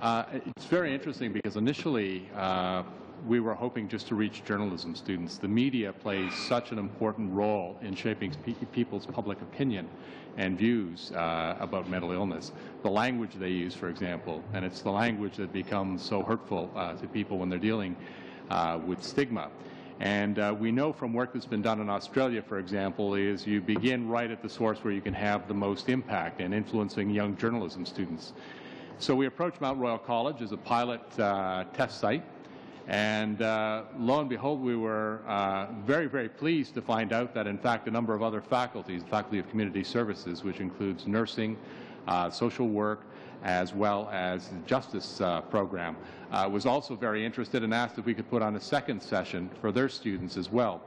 It's very interesting because initially we were hoping just to reach journalism students. The media plays such an important role in shaping people's public opinion and views about mental illness. The language they use, for example, and it's the language that becomes so hurtful to people when they're dealing with stigma. And we know from work that's been done in Australia, for example, is you begin right at the source where you can have the most impact in influencing young journalism students. So we approached Mount Royal College as a pilot test site, and lo and behold, we were very, very pleased to find out that, in fact, a number of other faculties, the Faculty of Community Services, which includes nursing, social work, as well as the justice program, was also very interested and asked if we could put on a second session for their students as well.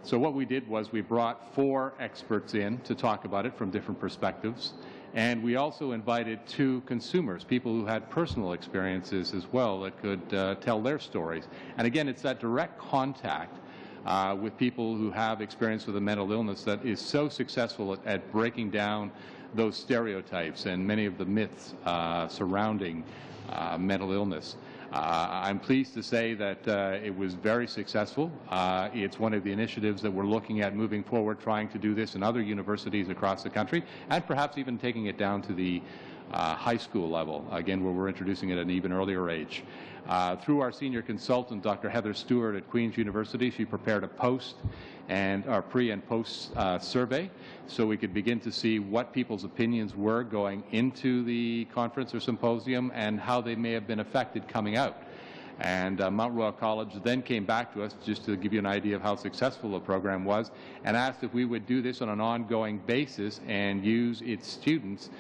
So what we did was we brought 4 experts in to talk about it from different perspectives, and we also invited 2 consumers, people who had personal experiences as well that could tell their stories. And again, it's that direct contact with people who have experience with a mental illness that is so successful at breaking down those stereotypes and many of the myths surrounding mental illness. I'm pleased to say that it was very successful. It's one of the initiatives that we're looking at moving forward, trying to do this in other universities across the country, and perhaps even taking it down to the high school level, again, where we're introducing it at an even earlier age. Through our senior consultant, Dr. Heather Stewart at Queen's University, she prepared a post and our pre and post survey so we could begin to see what people's opinions were going into the conference or symposium and how they may have been affected coming out. And Mount Royal College then came back to us, just to give you an idea of how successful the program was, and asked if we would do this on an ongoing basis and use its students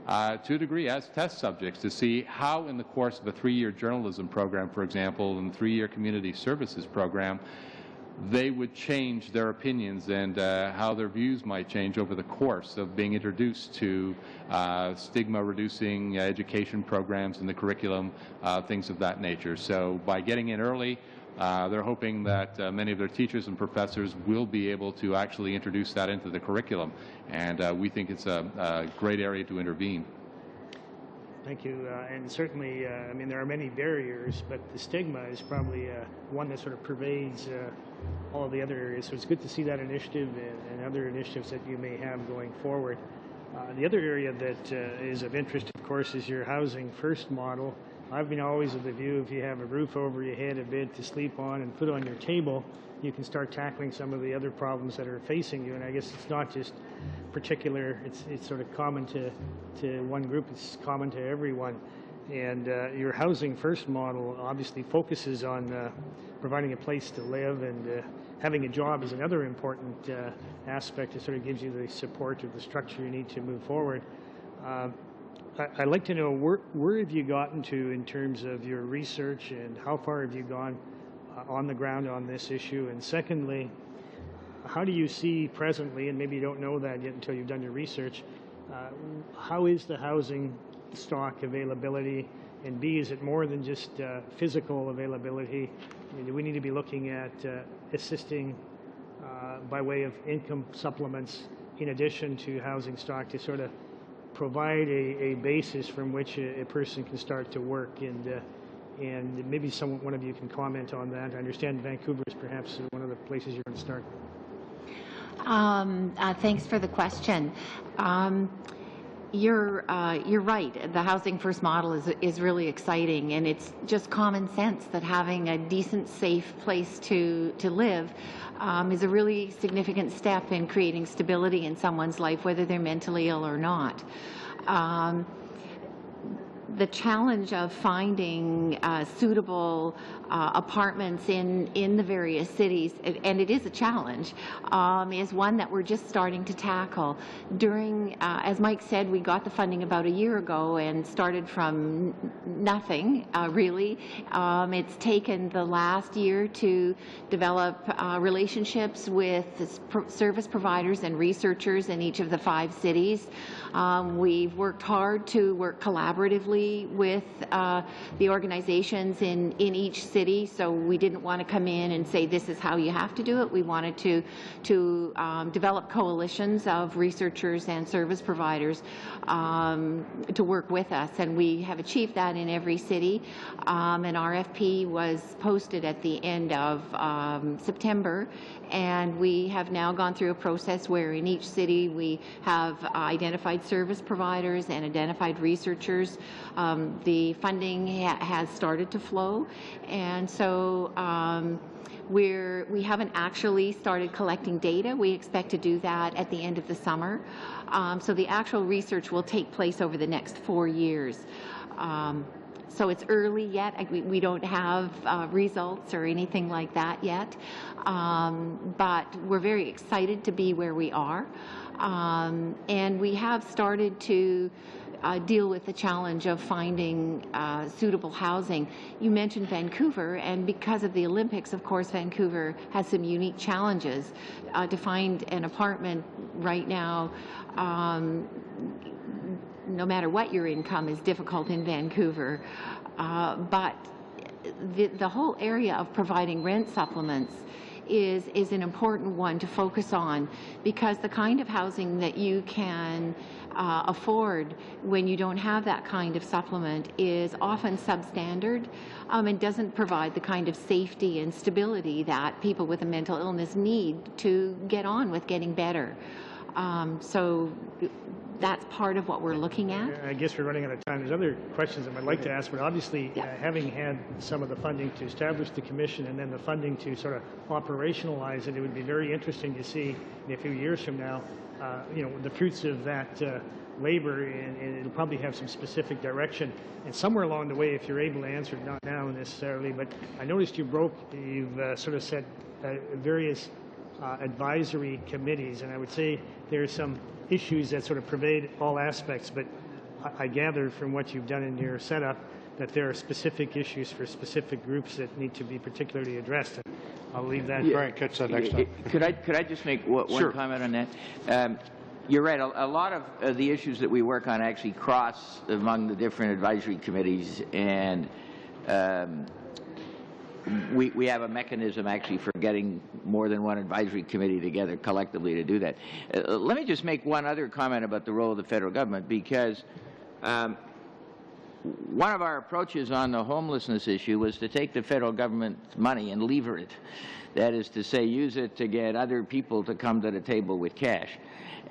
to a degree as test subjects to see how in the course of a 3-year journalism program, for example, and 3-year community services program, they would change their opinions and how their views might change over the course of being introduced to stigma-reducing education programs in the curriculum, things of that nature. So by getting in early, they're hoping that many of their teachers and professors will be able to actually introduce that into the curriculum, and we think it's a great area to intervene. Thank you. And certainly, I mean, there are many barriers, but the stigma is probably one that sort of pervades all the other areas. So it's good to see that initiative and other initiatives that you may have going forward. The other area that is of interest, of course, is your Housing First model. I've been always of the view if you have a roof over your head, a bed to sleep on, and food on your table, you can start tackling some of the other problems that are facing you. And I guess it's not just particular, it's sort of common to one group, it's common to everyone. And your Housing First model obviously focuses on providing a place to live, and having a job is another important aspect. It sort of gives you the support or the structure you need to move forward. I'd like to know where have you gotten to in terms of your research, and how far have you gone on the ground on this issue? And secondly, how do you see presently, and maybe you don't know that yet until you've done your research, how is the housing stock availability? And B, is it more than just physical availability? I mean, do we need to be looking at assisting by way of income supplements in addition to housing stock to sort of provide a basis from which a person can start to work? And maybe one of you can comment on that. I understand Vancouver is perhaps one of the places you're going to start. Thanks for the question. You're right. The Housing First model is really exciting, and it's just common sense that having a decent, safe place to live is a really significant step in creating stability in someone's life, whether they're mentally ill or not. the challenge of finding suitable apartments in the various cities, and it is a challenge, is one that we're just starting to tackle. During, as Mike said, we got the funding about a year ago and started from nothing, really. It's taken the last year to develop relationships with service providers and researchers in each of the 5 cities. We've worked hard to work collaboratively with the organizations in each city, so we didn't want to come in and say this is how you have to do it. We wanted to develop coalitions of researchers and service providers to work with us, and we have achieved that in every city. An RFP was posted at the end of September, and we have now gone through a process where in each city we have identified service providers and identified researchers. The funding has started to flow, and so we haven't actually started collecting data. We expect to do that at the end of the summer. So the actual research will take place over the next 4 years. So it's early yet. We don't have results or anything like that yet. But we're very excited to be where we are. And we have started to deal with the challenge of finding suitable housing. You mentioned Vancouver, and because of the Olympics, of course, Vancouver has some unique challenges. To find an apartment right now, no matter what your income, is difficult in Vancouver. But the whole area of providing rent supplements is an important one to focus on, because the kind of housing that you can afford when you don't have that kind of supplement is often substandard and doesn't provide the kind of safety and stability that people with a mental illness need to get on with getting better. So that's part of what we're looking at. I guess we're running out of time. There's other questions that I'd like to ask, but obviously having had some of the funding to establish the commission and then the funding to sort of operationalize it, it would be very interesting to see in a few years from now, the fruits of that labor, and it'll probably have some specific direction. And somewhere along the way, if you're able to answer it, not now necessarily, but I noticed you've sort of said various advisory committees, and I would say there's some issues that sort of pervade all aspects, but I gather from what you've done in your setup that there are specific issues for specific groups that need to be particularly addressed. And I'll leave that. Brian, catch that next time. Could I just make one comment on that? You're right. A lot of the issues that we work on actually cross among the different advisory committees, and we have a mechanism actually for getting more than one advisory committee together collectively to do that. Let me just make one other comment about the role of the federal government, because one of our approaches on the homelessness issue was to take the federal government's money and lever it. That is to say, use it to get other people to come to the table with cash.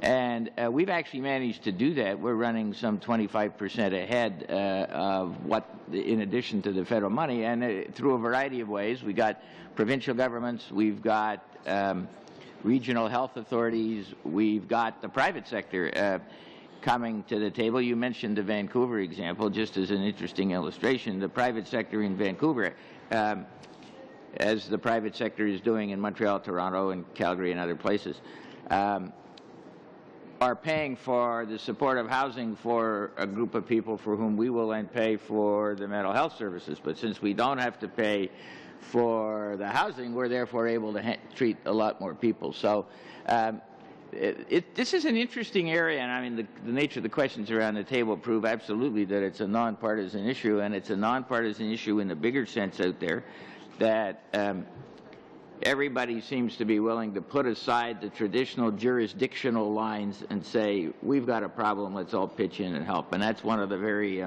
And we've actually managed to do that. We're running some 25% ahead of what, in addition to the federal money, and through a variety of ways. We got provincial governments, we've got regional health authorities, we've got the private sector coming to the table. You mentioned the Vancouver example, just as an interesting illustration. The private sector in Vancouver, as the private sector is doing in Montreal, Toronto, and Calgary and other places, are paying for the supportive housing for a group of people for whom we will then pay for the mental health services. But since we don't have to pay for the housing, we're therefore able to treat a lot more people. So this is an interesting area, and I mean the nature of the questions around the table prove absolutely that it's a nonpartisan issue, and it's a nonpartisan issue in the bigger sense out there, that everybody seems to be willing to put aside the traditional jurisdictional lines and say, we've got a problem, let's all pitch in and help. And that's one of the very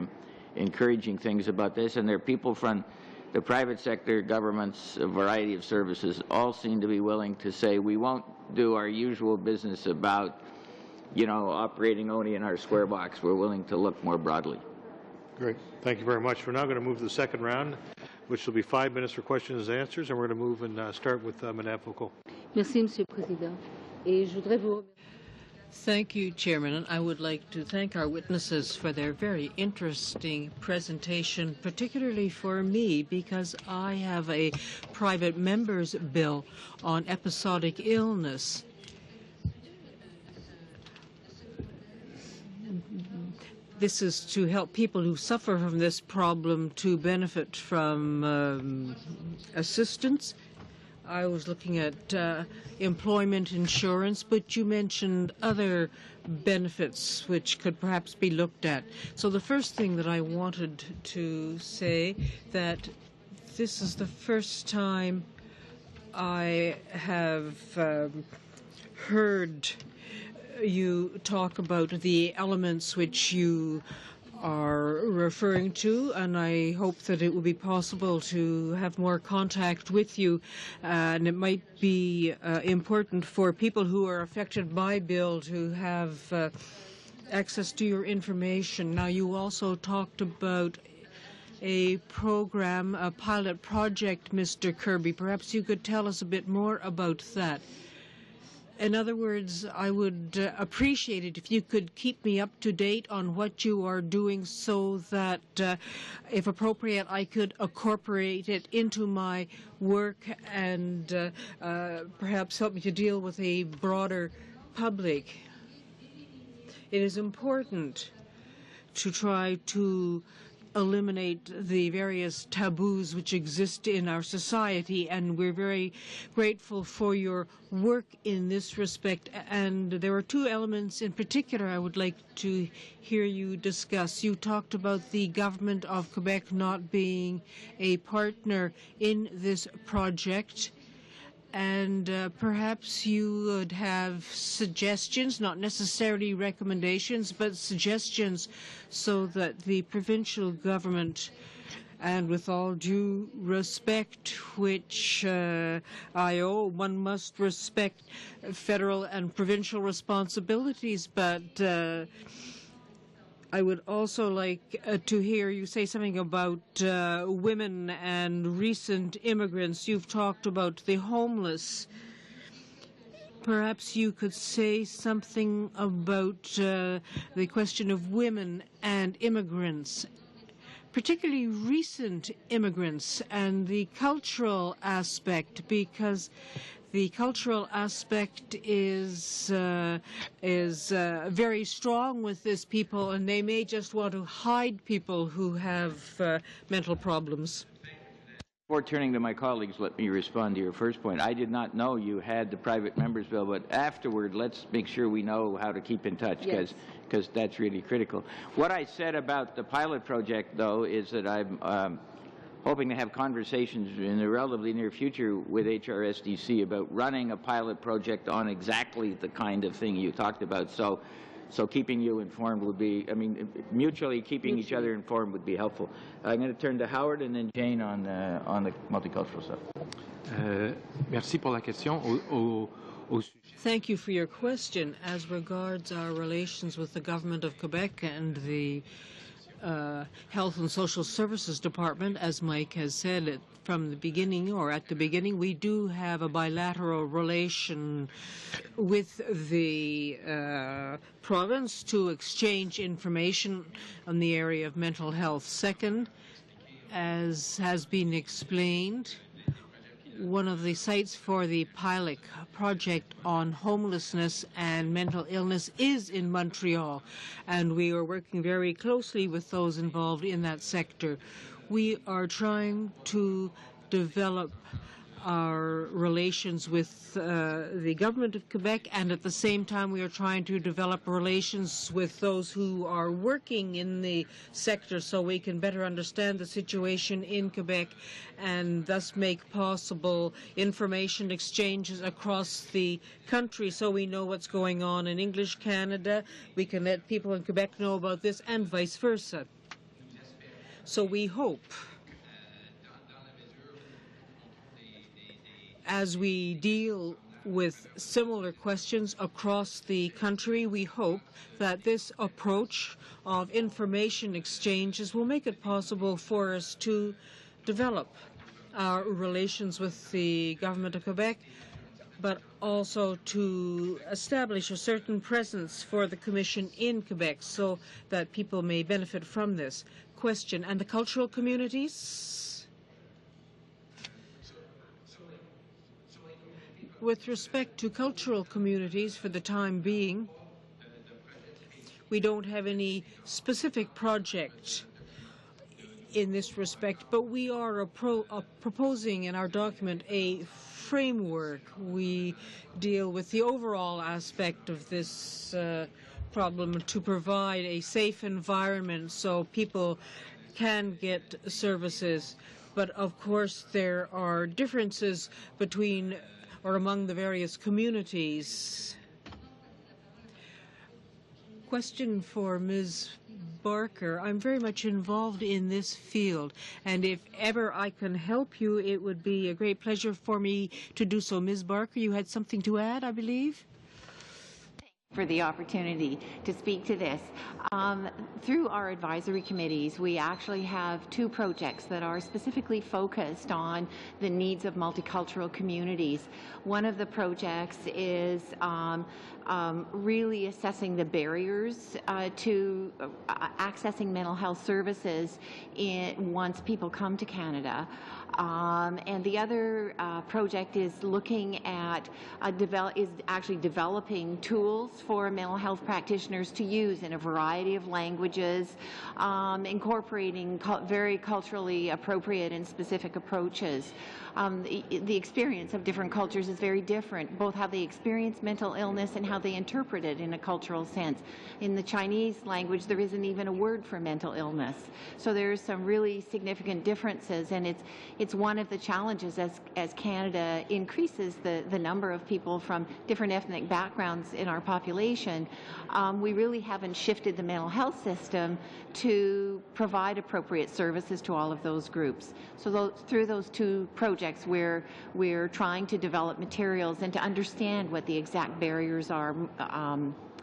encouraging things about this. And there are people from the private sector, governments, a variety of services, all seem to be willing to say, we won't do our usual business about, operating only in our square box. We're willing to look more broadly. Great. Thank you very much. We're now going to move to the second round, which will be 5 minutes for questions and answers, and we're going to move and start with Madame Foucault. Merci, Monsieur le Président. Et je voudrais vous Thank you, Chairman. And I would like to thank our witnesses for their very interesting presentation, particularly for me, because I have a private member's bill on episodic illness. This is to help people who suffer from this problem to benefit from assistance. I was looking at employment insurance, but you mentioned other benefits which could perhaps be looked at. So the first thing that I wanted to say that this is the first time I have heard you talk about the elements which you are referring to, and I hope that it will be possible to have more contact with you, and it might be important for people who are affected by Bill to have access to your information. Now, you also talked about a program, a pilot project, Mr. Kirby. Perhaps you could tell us a bit more about that. In other words, I would appreciate it if you could keep me up to date on what you are doing so that, if appropriate, I could incorporate it into my work and perhaps help me to deal with a broader public. It is important to try to eliminate the various taboos which exist in our society, and we're very grateful for your work in this respect. And there are two elements in particular I would like to hear you discuss. You talked about the government of Quebec not being a partner in this project, and perhaps you would have suggestions, not necessarily recommendations, but suggestions so that the provincial government, and with all due respect, which I owe, one must respect federal and provincial responsibilities, but I would also like to hear you say something about women and recent immigrants. You've talked about the homeless. Perhaps you could say something about the question of women and immigrants, particularly recent immigrants, and the cultural aspect, because the cultural aspect is very strong with this people, and they may just want to hide people who have mental problems. Before turning to my colleagues, let me respond to your first point. I did not know you had the private members bill, but afterward, let's make sure we know how to keep in touch, because that's really critical. What I said about the pilot project, though, is that I'm hoping to have conversations in the relatively near future with HRSDC about running a pilot project on exactly the kind of thing you talked about. So keeping you informed would be, mutually keeping each other informed would be helpful. I'm going to turn to Howard and then Jane on the multicultural stuff. Merci pour la question. Thank you for your question. As regards our relations with the government of Quebec and the Health and Social Services Department, as Mike has said from the beginning, or at the beginning, we do have a bilateral relation with the province to exchange information on the area of mental health. Second, as has been explained, one of the sites for the pilot project on homelessness and mental illness is in Montreal, and we are working very closely with those involved in that sector. We are trying to develop our relations with the government of Quebec, and at the same time we are trying to develop relations with those who are working in the sector so we can better understand the situation in Quebec and thus make possible information exchanges across the country so we know what's going on in English Canada. We can let people in Quebec know about this and vice versa. So we hope, as we deal with similar questions across the country, we hope that this approach of information exchanges will make it possible for us to develop our relations with the government of Quebec but also to establish a certain presence for the Commission in Quebec so that people may benefit from this. Question, and the cultural communities? With respect to cultural communities, for the time being, we don't have any specific project in this respect, but we are proposing in our document a framework. We deal with the overall aspect of this problem to provide a safe environment so people can get services. But of course there are differences between or among the various communities. Question for Ms. Barker. I'm very much involved in this field, and if ever I can help you, it would be a great pleasure for me to do so. Ms. Barker, you had something to add, I believe? For the opportunity to speak to this. Through our advisory committees, we actually have two projects that are specifically focused on the needs of multicultural communities. One of the projects is really assessing the barriers to accessing mental health services once people come to Canada. And the other project is looking at actually developing tools for mental health practitioners to use in a variety of languages, incorporating very culturally appropriate and specific approaches. The experience of different cultures is very different, both how they experience mental illness and how they interpret it in a cultural sense. In the Chinese language, there isn't even a word for mental illness. So there's some really significant differences, and it's one of the challenges as Canada increases the number of people from different ethnic backgrounds in our population. We really haven't shifted the mental health system to provide appropriate services to all of those groups. So through those two projects, we're trying to develop materials and to understand what the exact barriers are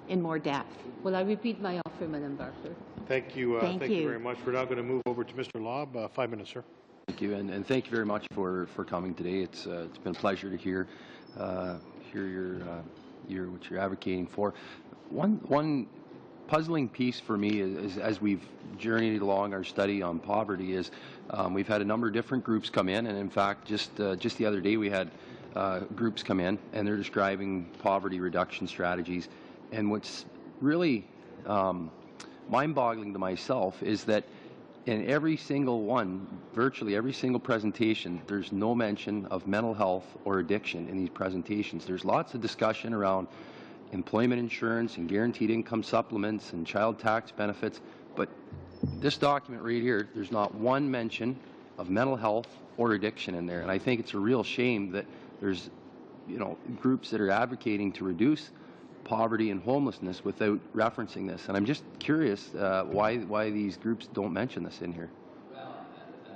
in more depth. Well, I repeat my offer, Madam Barker. Thank you. Thank you very much. We're now going to move over to Mr. Lobb. 5 minutes, sir. Thank you, and thank you very much for coming today. It's been a pleasure to hear what you're advocating for. One puzzling piece for me is as we've journeyed along our study on poverty is we've had a number of different groups come in, and in fact just the other day we had groups come in and they're describing poverty reduction strategies. And what's really mind-boggling to myself is that in every single one, virtually every single presentation, there's no mention of mental health or addiction in these presentations. There's lots of discussion around employment insurance and guaranteed income supplements and child tax benefits, but this document right here, there's not one mention of mental health or addiction in there. And I think it's a real shame that there's, groups that are advocating to reduce poverty and homelessness without referencing this. And I'm just curious why these groups don't mention this in here.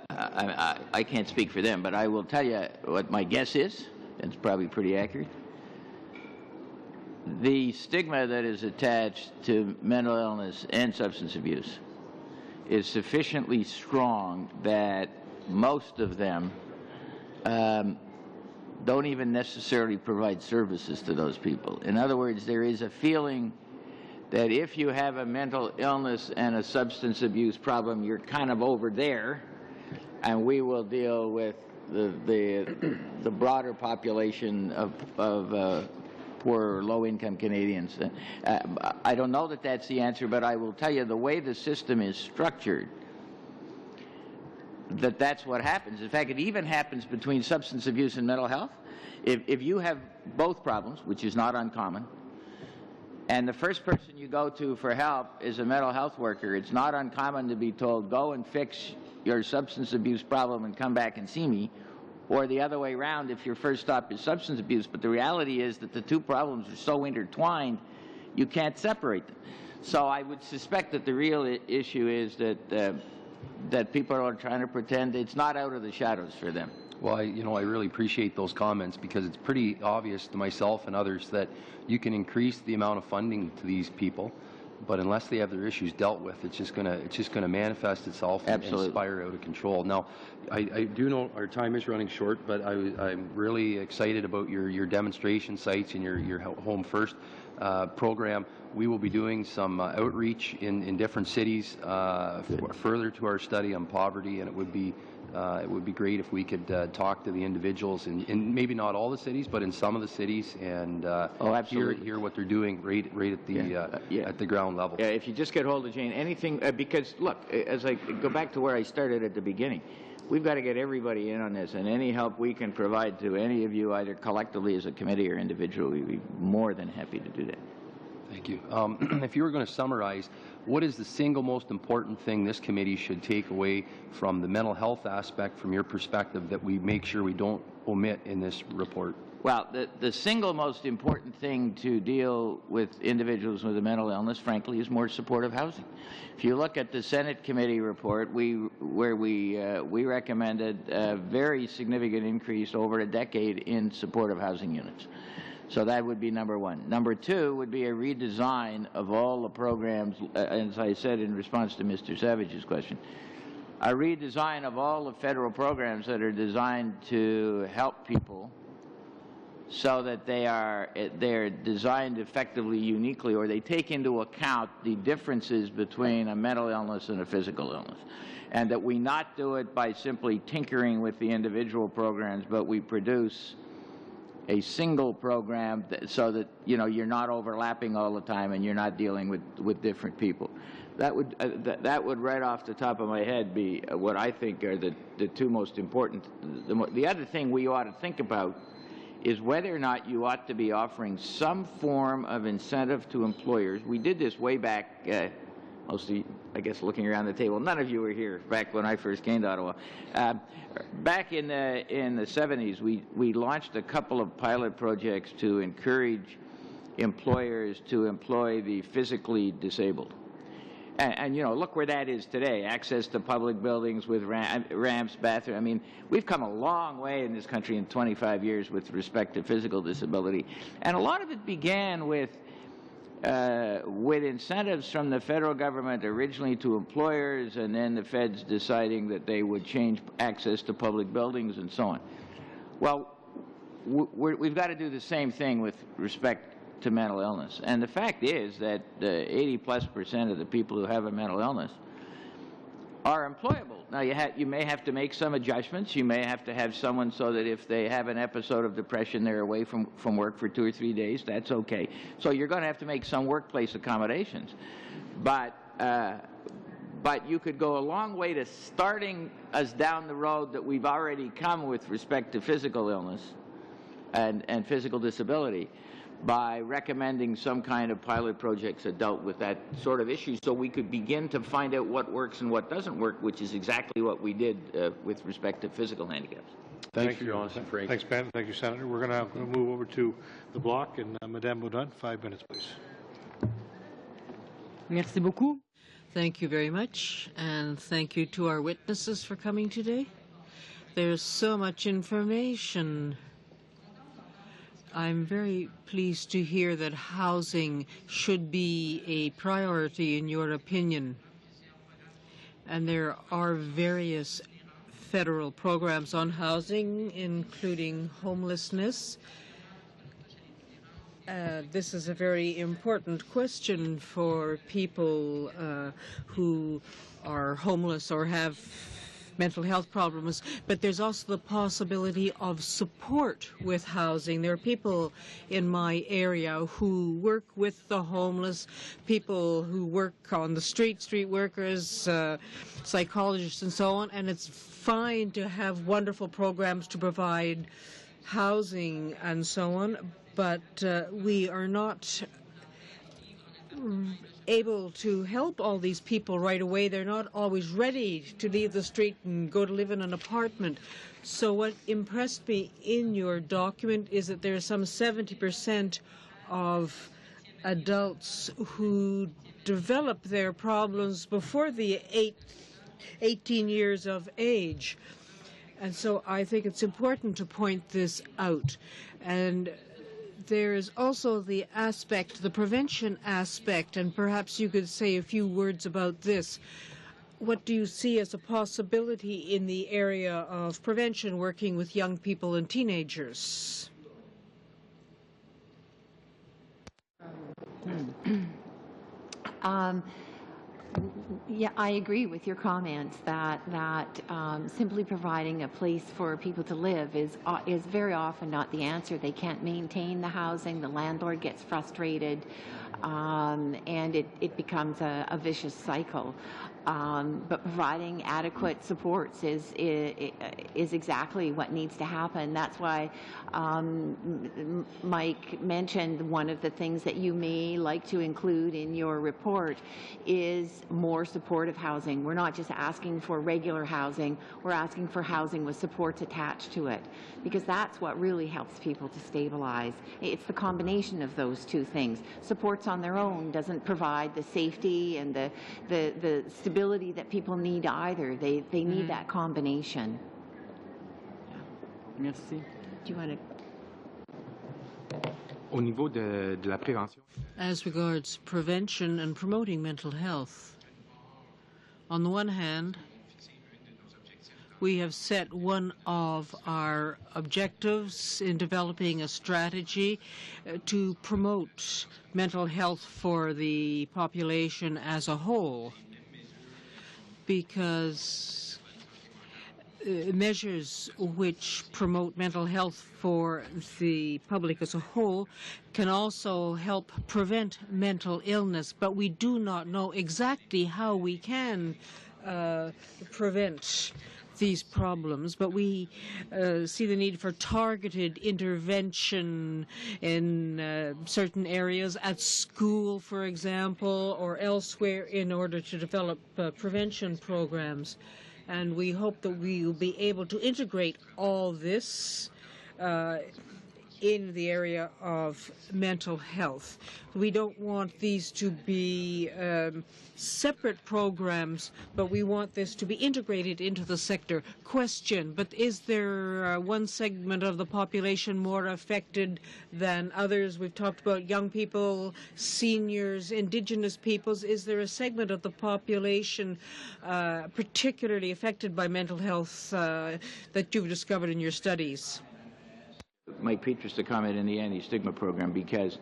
I can't speak for them, but I will tell you what my guess is. It's probably pretty accurate. The stigma that is attached to mental illness and substance abuse is sufficiently strong that most of them don't even necessarily provide services to those people. In other words, there is a feeling that if you have a mental illness and a substance abuse problem, you're kind of over there, and we will deal with the broader population of poor, low-income Canadians. I don't know that that's the answer, but I will tell you the way the system is structured, that's what happens. In fact, it even happens between substance abuse and mental health. If you have both problems, which is not uncommon, and the first person you go to for help is a mental health worker, it's not uncommon to be told, go and fix your substance abuse problem and come back and see me, or the other way around if your first stop is substance abuse. But the reality is that the two problems are so intertwined, you can't separate them. So I would suspect that the real issue is that people are trying to pretend it's not out of the shadows for them. Well, I really appreciate those comments because it's pretty obvious to myself and others that you can increase the amount of funding to these people but unless they have their issues dealt with, it's just gonna manifest itself and spiral out of control. Now, I do know our time is running short, but I'm really excited about your demonstration sites and your Home First program. We will be doing some outreach in different cities further to our study on poverty, and it would be great if we could talk to the individuals in maybe not all the cities, but in some of the cities, and hear what they're doing right at the ground level. Yeah, if you just get hold of Jane, anything, because look, as I go back to where I started at the beginning, we've got to get everybody in on this, and any help we can provide to any of you, either collectively as a committee or individually, we'd be more than happy to do that. Thank you. If you were going to summarize, what is the single most important thing this committee should take away from the mental health aspect from your perspective that we make sure we don't omit in this report? Well, the single most important thing to deal with individuals with a mental illness, frankly, is more supportive housing. If you look at the Senate committee report, where we recommended a very significant increase over a decade in supportive housing units. So that would be number one. Number two would be a redesign of all the programs, as I said in response to Mr. Savage's question, a redesign of all the federal programs that are designed to help people so that they're designed effectively, uniquely, or they take into account the differences between a mental illness and a physical illness. And that we not do it by simply tinkering with the individual programs, but we produce a single program so that you're not overlapping all the time and you're not dealing with different people. That would right off the top of my head be what I think are the two most important. The other thing we ought to think about is whether or not you ought to be offering some form of incentive to employers. We did this way back, mostly, I guess, looking around the table. None of you were here back when I first came to Ottawa. Back in the 70s, we launched a couple of pilot projects to encourage employers to employ the physically disabled. And look where that is today. Access to public buildings with ramps, bathrooms. I mean, we've come a long way in this country in 25 years with respect to physical disability. And a lot of it began with incentives from the federal government originally to employers, and then the feds deciding that they would change access to public buildings and so on. Well, we've got to do the same thing with respect to mental illness. And the fact is that 80+% of the people who have a mental illness are employable. Now, you may have to make some adjustments. You may have to have someone so that if they have an episode of depression, they're away from work for 2 or 3 days. That's okay. So you're going to have to make some workplace accommodations. But you could go a long way to starting us down the road that we've already come with respect to physical illness and physical disability by recommending some kind of pilot projects that dealt with that sort of issue, so we could begin to find out what works and what doesn't work, which is exactly what we did with respect to physical handicaps. Thanks for your honesty, Frank. Thanks, Ben. Thank you, Senator. We're going to move over to the block, and Madame Baudin, 5 minutes, please. Merci beaucoup. Thank you very much, and thank you to our witnesses for coming today. There's so much information. I'm very pleased to hear that housing should be a priority in your opinion. And there are various federal programs on housing, including homelessness. This is a very important question for people who are homeless or have mental health problems, but there's also the possibility of support with housing. There are people in my area who work with the homeless, people who work on the street workers, psychologists and so on, and it's fine to have wonderful programs to provide housing and so on, but we are not able to help all these people right away. They're not always ready to leave the street and go to live in an apartment. So what impressed me in your document is that there are some 70% of adults who develop their problems before the 18 years of age. And so I think it's important to point this out. And there is also the aspect, the prevention aspect, and perhaps you could say a few words about this. What do you see as a possibility in the area of prevention working with young people and teenagers? Yeah, I agree with your comments that simply providing a place for people to live is very often not the answer. They can't maintain the housing. The landlord gets frustrated, and it becomes a vicious cycle. But providing adequate supports is exactly what needs to happen. That's why Mike mentioned one of the things that you may like to include in your report is more supportive housing. We're not just asking for regular housing, we're asking for housing with supports attached to it, because that's what really helps people to stabilize. It's the combination of those two things. Supports on their own doesn't provide the safety and the stability that people need either. They need that combination. Merci. Do you want to? Au niveau de la prévention. As regards prevention and promoting mental health, on the one hand, we have set one of our objectives in developing a strategy to promote mental health for the population as a whole, because measures which promote mental health for the public as a whole can also help prevent mental illness, but we do not know exactly how we can prevent these problems, but we see the need for targeted intervention in certain areas, at school, for example, or elsewhere, in order to develop prevention programs. And we hope that we will be able to integrate all this in the area of mental health. We don't want these to be separate programs, but we want this to be integrated into the sector. Question, but is there one segment of the population more affected than others? We've talked about young people, seniors, Indigenous peoples. Is there a segment of the population particularly affected by mental health that you've discovered in your studies? Mike Petrus to comment in the anti-stigma program, because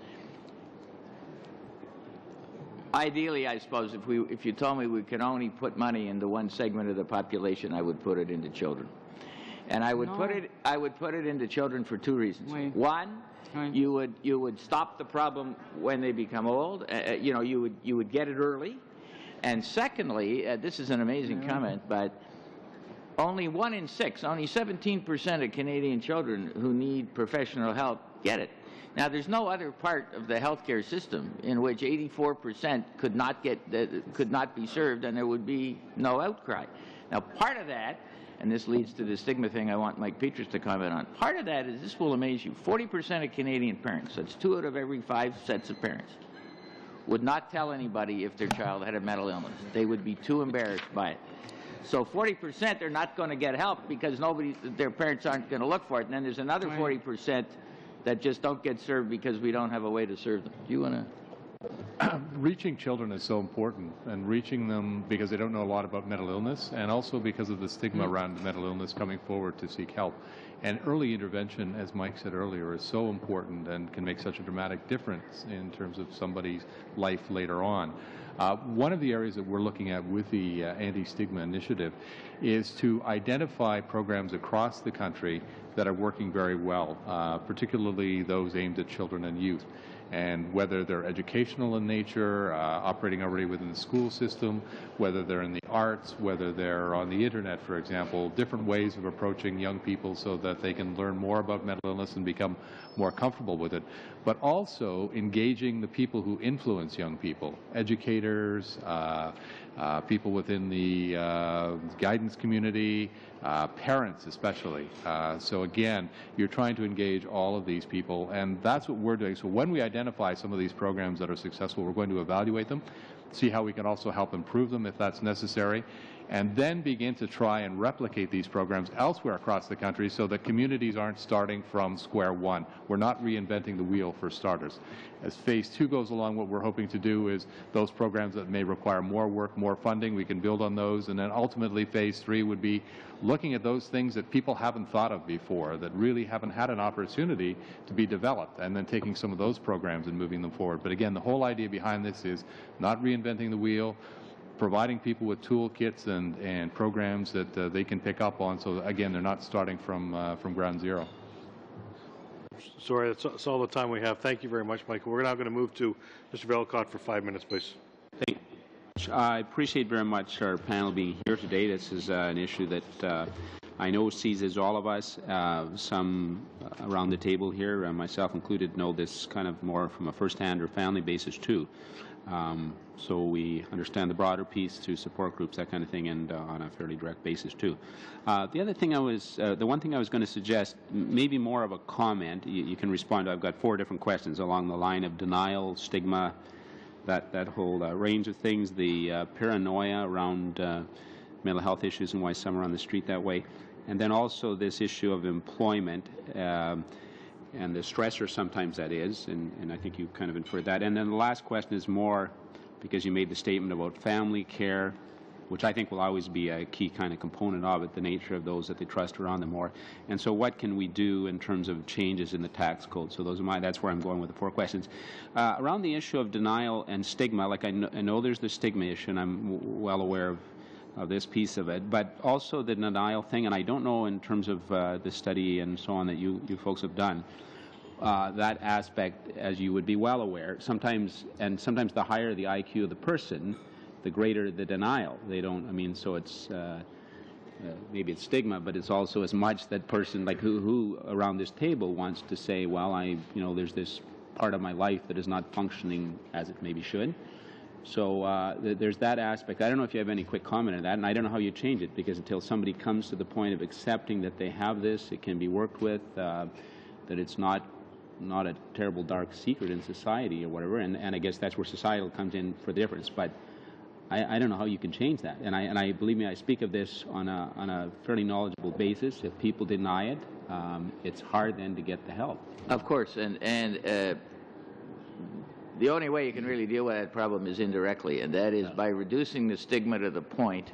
ideally, I suppose, if you told me we could only put money into one segment of the population, I would put it into children, and I would put it into children for two reasons. One, you would stop the problem when they become old. You would get it early, and secondly, this is an amazing comment, but only 1 in 6, only 17% of Canadian children who need professional help get it. Now, there's no other part of the healthcare system in which 84% could not be served, and there would be no outcry. Now, part of that, and this leads to the stigma thing I want Mike Petrus to comment on, part of that is, this will amaze you, 40% of Canadian parents, that's 2 out of every 5 sets of parents, would not tell anybody if their child had a mental illness. They would be too embarrassed by it. So 40% are not going to get help because their parents aren't going to look for it. And then there's another 40% that just don't get served because we don't have a way to serve them. Do you want to? Reaching children is so important, and reaching them because they don't know a lot about mental illness, and also because of the stigma around mental illness, coming forward to seek help. And early intervention, as Mike said earlier, is so important and can make such a dramatic difference in terms of somebody's life later on. One of the areas that we're looking at with the anti-stigma initiative is to identify programs across the country that are working very well, particularly those aimed at children and youth. And whether they're educational in nature, operating already within the school system, whether they're in the arts, whether they're on the internet, for example, different ways of approaching young people so that they can learn more about mental illness and become more comfortable with it, but also engaging the people who influence young people, educators, people within the guidance community, parents especially. So again, you're trying to engage all of these people, and that's what we're doing. So when we identify some of these programs that are successful, we're going to evaluate them, see how we can also help improve them if that's necessary, and then begin to try and replicate these programs elsewhere across the country so that communities aren't starting from square one. We're not reinventing the wheel for starters. As Phase 2 goes along, what we're hoping to do is those programs that may require more work, more funding, we can build on those, and then ultimately Phase 3 would be looking at those things that people haven't thought of before, that really haven't had an opportunity to be developed, and then taking some of those programs and moving them forward. But again, the whole idea behind this is not reinventing the wheel, providing people with toolkits and programs that they can pick up on, so again, they're not starting from ground zero. Sorry, that's all the time we have. Thank you very much, Michael. We're now going to move to Mr. Velcott for 5 minutes, please. Thank you. I appreciate very much our panel being here today. This is an issue that I know seizes all of us. Some around the table here, myself included, know this kind of more from a first-hand or family basis too. So we understand the broader piece through support groups, that kind of thing, and on a fairly direct basis too. The other thing the one thing I was going to suggest, maybe more of a comment. You can respond to. I've got 4 different questions along the line of denial, stigma, that whole range of things, the paranoia around mental health issues and why some are on the street that way, and then also this issue of employment. And the stressor sometimes that is, and I think you kind of inferred that. And then the last question is more, because you made the statement about family care, which I think will always be a key kind of component of it, the nature of those that they trust around them more. And so what can we do in terms of changes in the tax code? So that's where I'm going with the 4 questions. Around the issue of denial and stigma, like I know there's the stigma issue, and I'm well aware of this piece of it, but also the denial thing, and I don't know in terms of the study and so on that you folks have done, that aspect, as you would be well aware, sometimes the higher the IQ of the person, the greater the denial. They don't, I mean, so it's, maybe it's stigma, but it's also as much that person, like who around this table wants to say, well, there's this part of my life that is not functioning as it maybe should. So there's that aspect. I don't know if you have any quick comment on that, and I don't know how you change it, because until somebody comes to the point of accepting that they have this, it can be worked with, that it's not a terrible dark secret in society or whatever, and I guess that's where societal comes in for the difference. But I don't know how you can change that, and I believe me, I speak of this on a fairly knowledgeable basis. If people deny it, it's hard then to get the help. Of course, and the only way you can really deal with that problem is indirectly, and that is by reducing the stigma to the point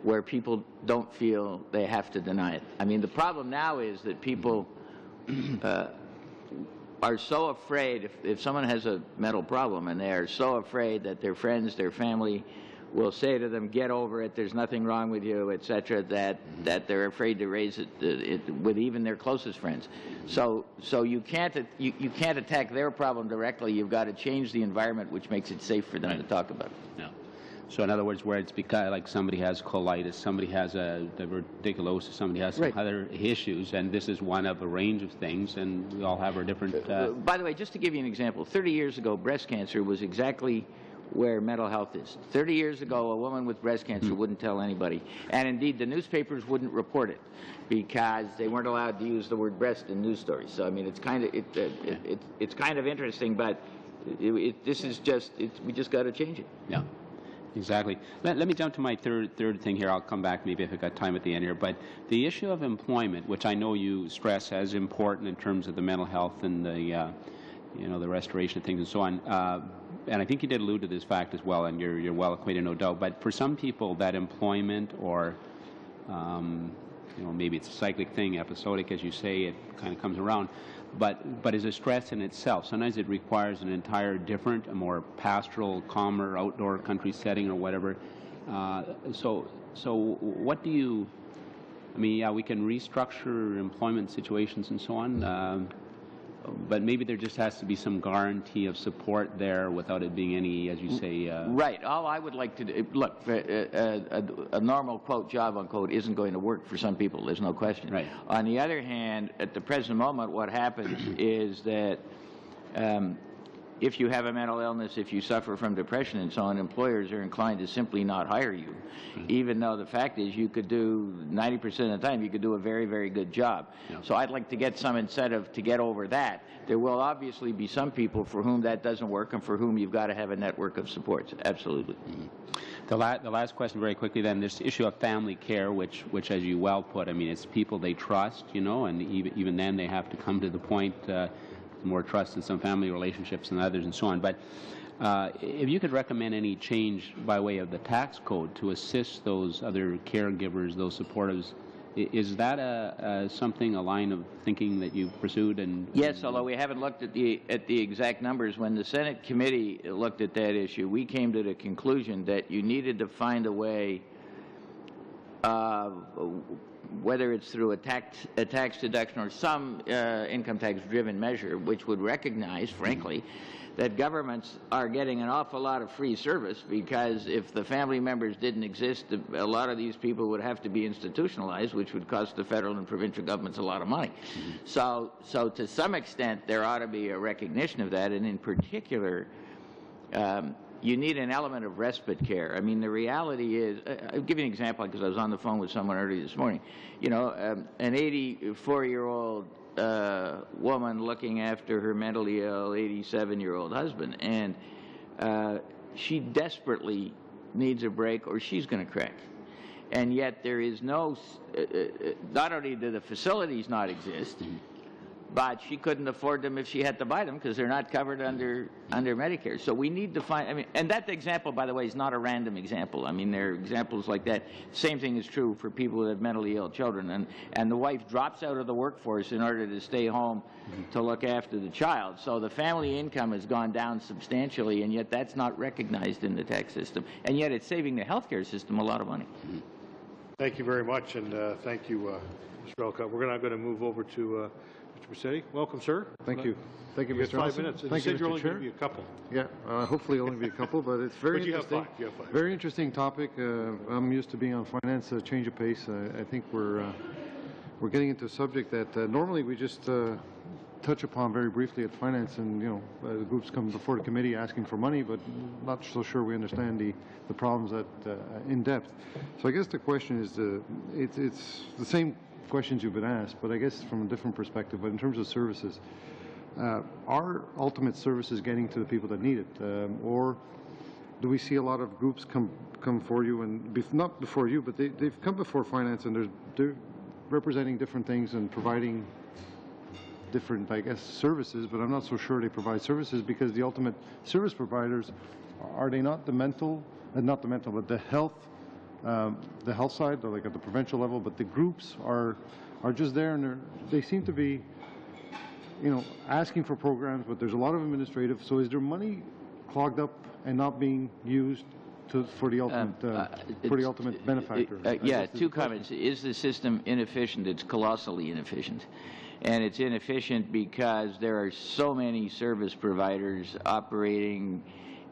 where people don't feel they have to deny it. I mean, the problem now is that people are so afraid, if someone has a mental problem, and they are so afraid that their friends, their family will say to them, get over it, there's nothing wrong with you, etc., that they're afraid to raise it with even their closest friends. So you can't attack their problem directly. You've got to change the environment which makes it safe for them to talk about it. Yeah. So in other words, where it's because like somebody has colitis, somebody has a diverticulosis, somebody has some other issues, and this is one of a range of things, and we all have our different... By the way, just to give you an example, 30 years ago, breast cancer was exactly where mental health is. 30 years ago, a woman with breast cancer wouldn't tell anybody. And indeed, the newspapers wouldn't report it because they weren't allowed to use the word breast in news stories. So, I mean, it's kind of interesting, but we just got to change it. Yeah. Exactly. Let me jump to my third thing here. I'll come back maybe if I've got time at the end here. But the issue of employment, which I know you stress as important in terms of the mental health and the the restoration of things and so on. And I think you did allude to this fact as well, and you're well acquainted, no doubt. But for some people, that employment or maybe it's a cyclic thing, episodic, as you say, it kind of comes around. But is a stress in itself. Sometimes it requires an entire different, a more pastoral, calmer, outdoor country setting or whatever. So what do you? I mean, yeah, we can restructure employment situations and so on. But maybe there just has to be some guarantee of support there without it being any, as you say... Right. All I would like to do... Look, a normal, quote, job, unquote, isn't going to work for some people. There's no question. Right. On the other hand, at the present moment, what happens is that if you have a mental illness, if you suffer from depression and so on, employers are inclined to simply not hire you, even though the fact is you could do 90% of the time, you could do a very, very good job. So I'd like to get some incentive to get over that. There will obviously be some people for whom that doesn't work and for whom you've got to have a network of supports. Absolutely. The last question very quickly then, this issue of family care, which as you well put, I mean, it's people they trust, you know, and even then they have to come to the point, more trust in some family relationships than others and so on. But if you could recommend any change by way of the tax code to assist those other caregivers, those supporters, is that a line of thinking that you've pursued? And yes, although we haven't looked at the exact numbers. When the Senate committee looked at that issue, we came to the conclusion that you needed to find a way, whether it's through a tax deduction or some income tax-driven measure, which would recognize, frankly, that governments are getting an awful lot of free service, because if the family members didn't exist, a lot of these people would have to be institutionalized, which would cost the federal and provincial governments a lot of money. So to some extent, there ought to be a recognition of that, and in particular, you need an element of respite care. I mean, the reality is, I'll give you an example, because I was on the phone with someone earlier this morning. You know, an 84-year-old woman looking after her mentally ill 87-year-old husband, and she desperately needs a break or she's going to crack. And yet there is no, not only do the facilities not exist, but she couldn't afford them if she had to buy them, because they're not covered under Medicare. So we need to find, I mean, and that example, by the way, is not a random example. I mean, there are examples like that. Same thing is true for people who have mentally ill children. And the wife drops out of the workforce in order to stay home to look after the child. So the family income has gone down substantially, and yet that's not recognized in the tax system. And yet it's saving the healthcare system a lot of money. Thank you very much, and thank you, Mr. Elcott. We're now going to move over to Mr. Mercedes. Welcome, sir. Thank you. Thank you, You Mr. have 5 Ellison. minutes. Thank you, said you're Mr. only Chair. going to be a couple. Yeah, hopefully only be a couple, but it's very But you have interesting. 5. You have 5. Very interesting topic. I'm used to being on finance, change of pace. I think we're getting into a subject that normally we just touch upon very briefly at finance, and the groups come before the committee asking for money, but not so sure we understand the problems in depth. So I guess the question is, it's the same questions you've been asked, but I guess from a different perspective. But in terms of services, are ultimate services getting to the people that need it, or do we see a lot of groups come for you, and not before you, but they've come before finance, and they're representing different things and providing different, I guess, services, but I'm not so sure they provide services, because the ultimate service providers, are they not the mental, but the health side, like at the provincial level, but the groups are just there, and they seem to be, asking for programs, but there's a lot of administrative. So is there money clogged up and not being used for the ultimate benefactor? Yeah, 2 comments. Is the system inefficient? It's colossally inefficient. And it's inefficient because there are so many service providers operating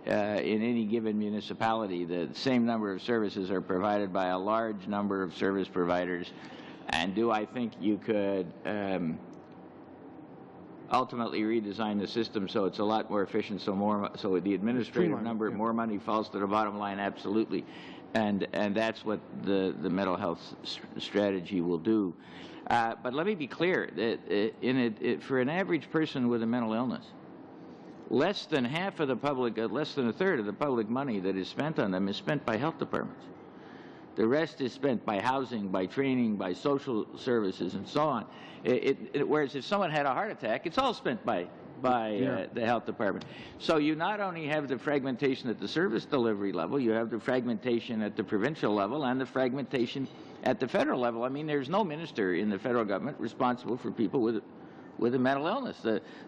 in any given municipality. The same number of services are provided by a large number of service providers. And do I think you could ultimately redesign the system so it's a lot more efficient, so the administrative number, more money falls to the bottom line? Absolutely. And that's what the mental health strategy will do. But let me be clear that for an average person with a mental illness, less than half of the public, less than a third of the public money that is spent on them is spent by health departments. The rest is spent by housing, by training, by social services, and so on. Whereas if someone had a heart attack, it's all spent by the health department. So you not only have the fragmentation at the service delivery level, you have the fragmentation at the provincial level and the fragmentation at the federal level. I mean, there's no minister in the federal government responsible for people with a mental illness.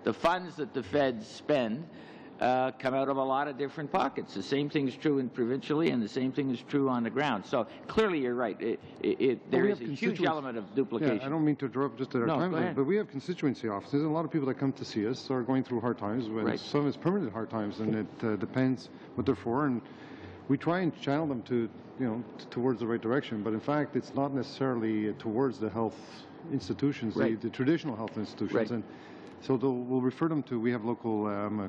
The funds that the feds spend come out of a lot of different pockets. The same thing is true provincially, and the same thing is true on the ground. So clearly, you're right. There is a huge element of duplication. Yeah, I don't mean to interrupt just at our time, but we have constituency offices, and a lot of people that come to see us are going through hard times. Right. Some is permanent hard times, and it depends what they're for. And we try and channel them towards the right direction. But in fact, it's not necessarily towards the health institutions, the traditional health institutions. And So we'll refer them to, we have local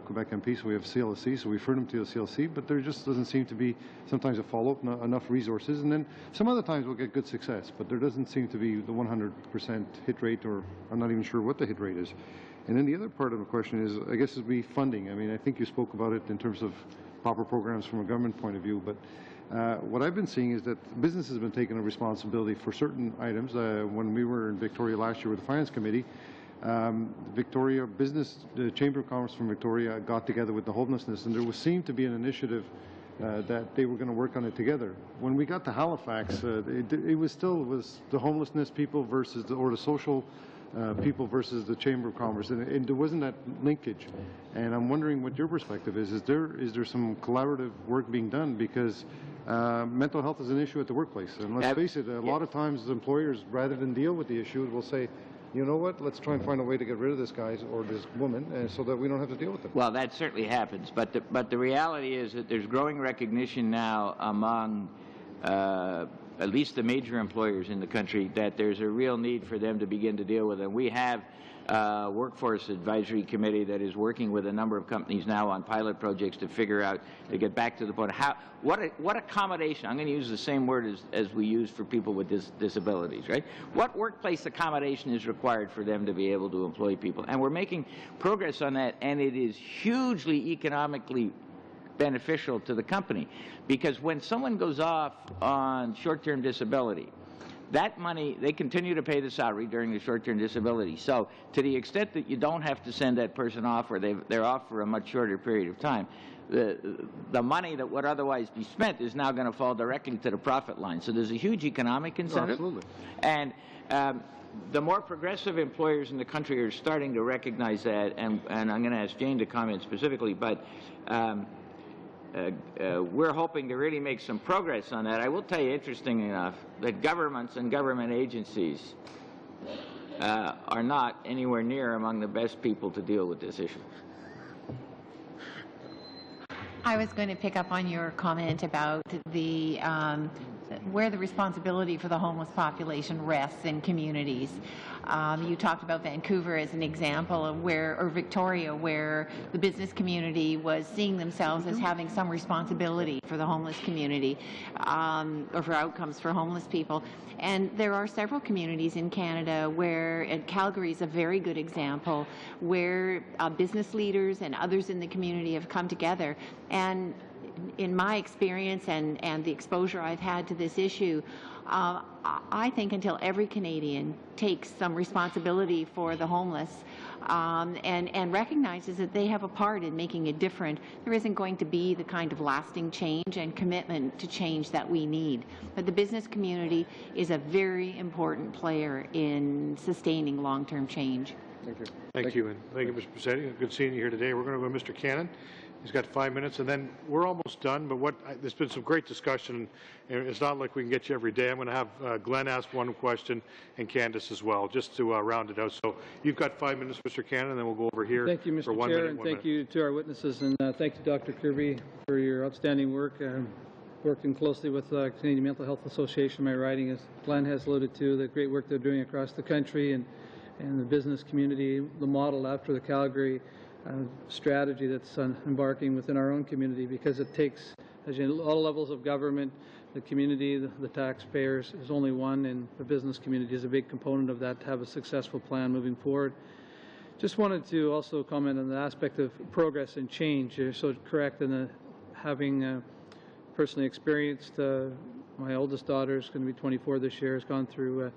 Quebec MP, so we have CLSC, so we refer them to the CLSC, but there just doesn't seem to be sometimes a follow-up, not enough resources, and then some other times we'll get good success, but there doesn't seem to be the 100% hit rate, or I'm not even sure what the hit rate is. And then the other part of the question is, I guess, would be funding. I mean, I think you spoke about it in terms of proper programs from a government point of view, but what I've been seeing is that business has been taking a responsibility for certain items. When we were in Victoria last year with the Finance Committee, Victoria Business, the Chamber of Commerce from Victoria got together with the homelessness, and there seemed to be an initiative that they were going to work on it together. When we got to Halifax, it was the homelessness people versus the social people versus the Chamber of Commerce, and there wasn't that linkage. And I'm wondering what your perspective is. Is there some collaborative work being done? Because mental health is an issue at the workplace, and let's face it, a lot of times employers, rather than deal with the issue, will say, you know what, let's try and find a way to get rid of this guy or this woman so that we don't have to deal with it. Well, that certainly happens, but the reality is that there's growing recognition now among at least the major employers in the country that there's a real need for them to begin to deal with it. We have a workforce advisory committee that is working with a number of companies now on pilot projects to figure out, to get back to the point, what accommodation, I'm going to use the same word as we use for people with disabilities, right? What workplace accommodation is required for them to be able to employ people? And we're making progress on that, and it is hugely economically beneficial to the company, because when someone goes off on short-term disability, that money, they continue to pay the salary during the short-term disability. So to the extent that you don't have to send that person off, or they're off for a much shorter period of time, the money that would otherwise be spent is now going to fall directly to the profit line. So there's a huge economic incentive. Absolutely. And the more progressive employers in the country are starting to recognize that, and I'm going to ask Jane to comment specifically, but we're hoping to really make some progress on that. I will tell you, interestingly enough, that governments and government agencies are not anywhere near among the best people to deal with this issue. I was going to pick up on your comment about where the responsibility for the homeless population rests in communities. You talked about Vancouver as an example of or Victoria, where the business community was seeing themselves as having some responsibility for the homeless community, or for outcomes for homeless people. And there are several communities in Canada where, and Calgary is a very good example, where business leaders and others in the community have come together. And in my experience and the exposure I've had to this issue, I think until every Canadian takes some responsibility for the homeless and recognizes that they have a part in making a difference, there isn't going to be the kind of lasting change and commitment to change that we need. But the business community is a very important player in sustaining long-term change. Thank you. Thank you, and thank you, Mr. Paccetti. Good seeing you here today. We're going to go to Mr. Cannon. He's got 5 minutes, and then we're almost done, but there's been some great discussion, and it's not like we can get you every day. I'm going to have Glenn ask one question, and Candace as well, just to round it out. So you've got 5 minutes, Mr. Cannon, and then we'll go over here. Thank you, for Mr. 1 Chair, minute, and 1 thank minute. you to our witnesses, and thank you, Dr. Kirby, for your outstanding work. Working closely with the Canadian Mental Health Association, my riding, as Glenn has alluded to, the great work they're doing across the country, and the business community, the model after the Calgary strategy that's embarking within our own community, because it takes, as you know, all levels of government, the community, the taxpayers is only one, and the business community is a big component of that to have a successful plan moving forward. Just wanted to also comment on the aspect of progress and change. You're so correct in having personally experienced, my oldest daughter is going to be 24 this year, has gone through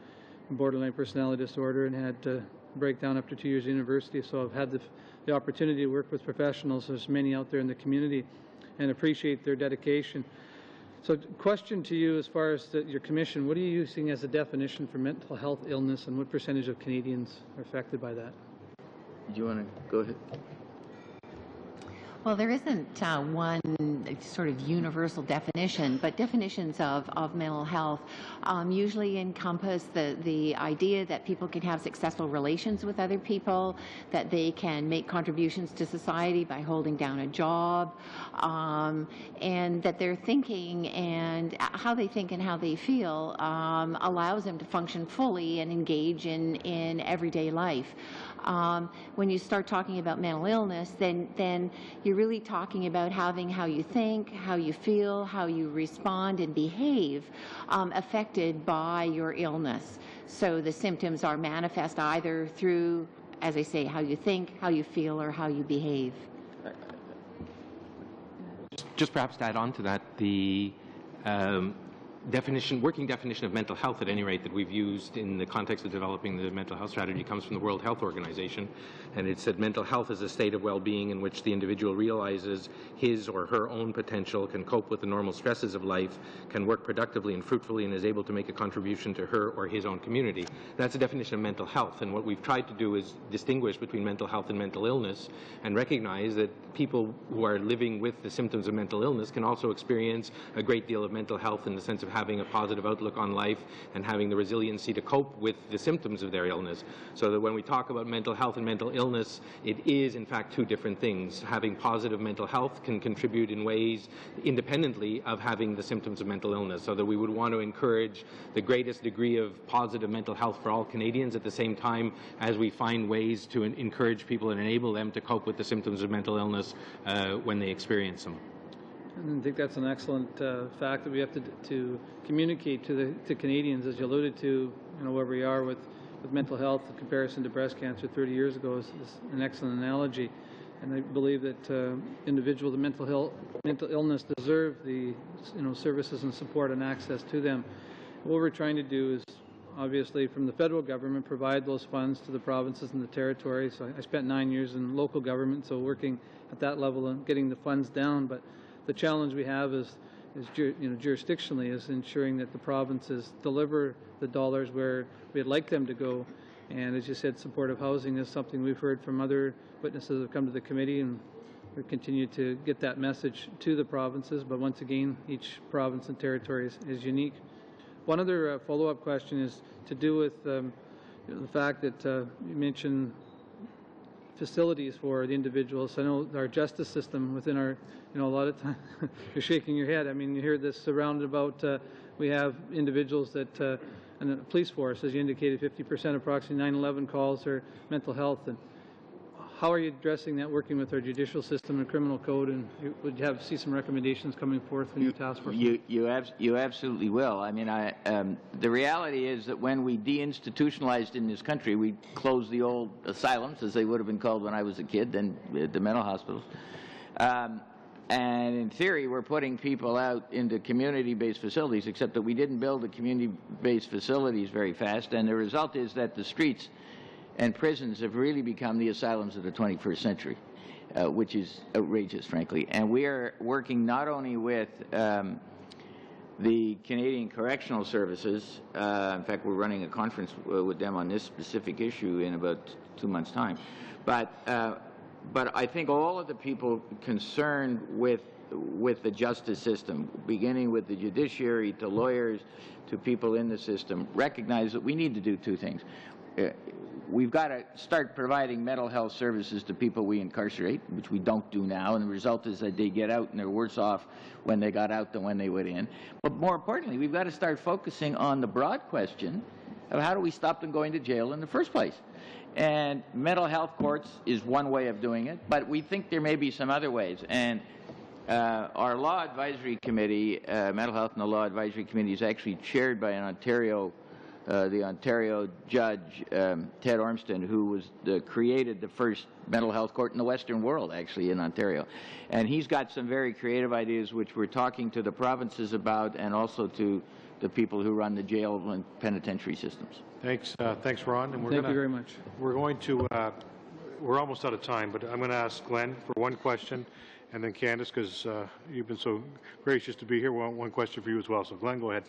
borderline personality disorder and had to break down after 2 years of university, so I've had the opportunity to work with professionals. There's many out there in the community, and appreciate their dedication. So question to you, as far as your commission, what are you using as a definition for mental health illness, and what percentage of Canadians are affected by that? Do you want to go ahead? Well, there isn't one sort of universal definition, but definitions of mental health usually encompass the idea that people can have successful relations with other people, that they can make contributions to society by holding down a job, and that their thinking and how they think and how they feel allows them to function fully and engage in everyday life. When you start talking about mental illness, then you're really talking about having how you think, how you feel, how you respond and behave affected by your illness. So the symptoms are manifest either through, as I say, how you think, how you feel, or how you behave. Just perhaps to add on to that, the working definition of mental health, at any rate, that we've used in the context of developing the mental health strategy comes from the World Health Organization, and it said mental health is a state of well-being in which the individual realizes his or her own potential, can cope with the normal stresses of life, can work productively and fruitfully, and is able to make a contribution to her or his own community. That's a definition of mental health, and what we've tried to do is distinguish between mental health and mental illness, and recognize that people who are living with the symptoms of mental illness can also experience a great deal of mental health in the sense of having a positive outlook on life and having the resiliency to cope with the symptoms of their illness. So that when we talk about mental health and mental illness, it is in fact two different things. Having positive mental health can contribute in ways independently of having the symptoms of mental illness, so that we would want to encourage the greatest degree of positive mental health for all Canadians at the same time as we find ways to encourage people and enable them to cope with the symptoms of mental illness when they experience them. And I think that's an excellent fact that we have to communicate to Canadians, as you alluded to, where we are with mental health in comparison to breast cancer 30 years ago is an excellent analogy. And I believe that individuals with mental illness deserve the services and support and access to them. What we're trying to do is, obviously, from the federal government, provide those funds to the provinces and the territories. So I spent 9 years in local government, so working at that level and getting the funds down. But the challenge we have is jurisdictionally is ensuring that the provinces deliver the dollars where we'd like them to go. And as you said, supportive housing is something we've heard from other witnesses that have come to the committee, and we continue to get that message to the provinces. But once again, each province and territory is unique. One other follow-up question is to do with the fact that you mentioned facilities for the individuals. I know our justice system within our, a lot of time, you're shaking your head. I mean, you hear this surrounded about, we have individuals that, and the police force, as you indicated, 50% approximately 9/11 calls are mental health. And how are you addressing that, working with our judicial system and criminal code, and would you see some recommendations coming forth from your task force? You absolutely will. I mean, the reality is that when we deinstitutionalized in this country, we closed the old asylums, as they would have been called when I was a kid, then the mental hospitals. And in theory, we're putting people out into community-based facilities, except that we didn't build the community-based facilities very fast, and the result is that the streets and prisons have really become the asylums of the 21st century, which is outrageous, frankly. And we are working not only with the Canadian Correctional Services, in fact, we're running a conference with them on this specific issue in about 2 months' time, but I think all of the people concerned with the justice system, beginning with the judiciary to lawyers to people in the system, recognize that we need to do two things. We've got to start providing mental health services to people we incarcerate, which we don't do now, and the result is that they get out and they're worse off when they got out than when they went in. But more importantly, we've got to start focusing on the broad question of how do we stop them going to jail in the first place. And mental health courts is one way of doing it, but we think there may be some other ways. And our Law Advisory Committee, Mental Health and the Law Advisory Committee, is actually chaired by the Ontario judge, Ted Ormston, who created the first mental health court in the Western world, actually, in Ontario. And he's got some very creative ideas which we're talking to the provinces about, and also to the people who run the jail and penitentiary systems. Thanks, Ron. And Thank you very much. We're going to, we're almost out of time, but I'm going to ask Glenn for one question, and then Candace, because you've been so gracious to be here. One question for you as well. So Glenn, go ahead.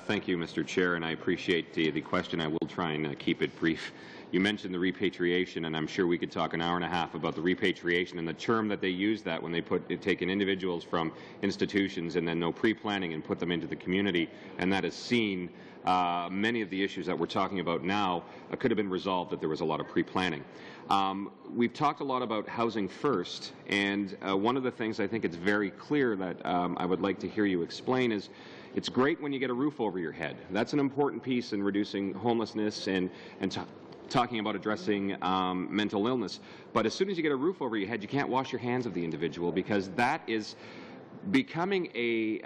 Thank you, Mr. Chair, and I appreciate the question. I will try and keep it brief. You mentioned the repatriation, and I'm sure we could talk an hour and a half about the repatriation and the term that they use that when they taken individuals from institutions and then no pre-planning and put them into the community, and that has seen many of the issues that we're talking about now could have been resolved if there was a lot of pre-planning. We've talked a lot about housing first, and one of the things I think it's very clear that I would like to hear you explain is it's great when you get a roof over your head. That's an important piece in reducing homelessness and talking about addressing mental illness. But as soon as you get a roof over your head, you can't wash your hands of the individual, because that is becoming a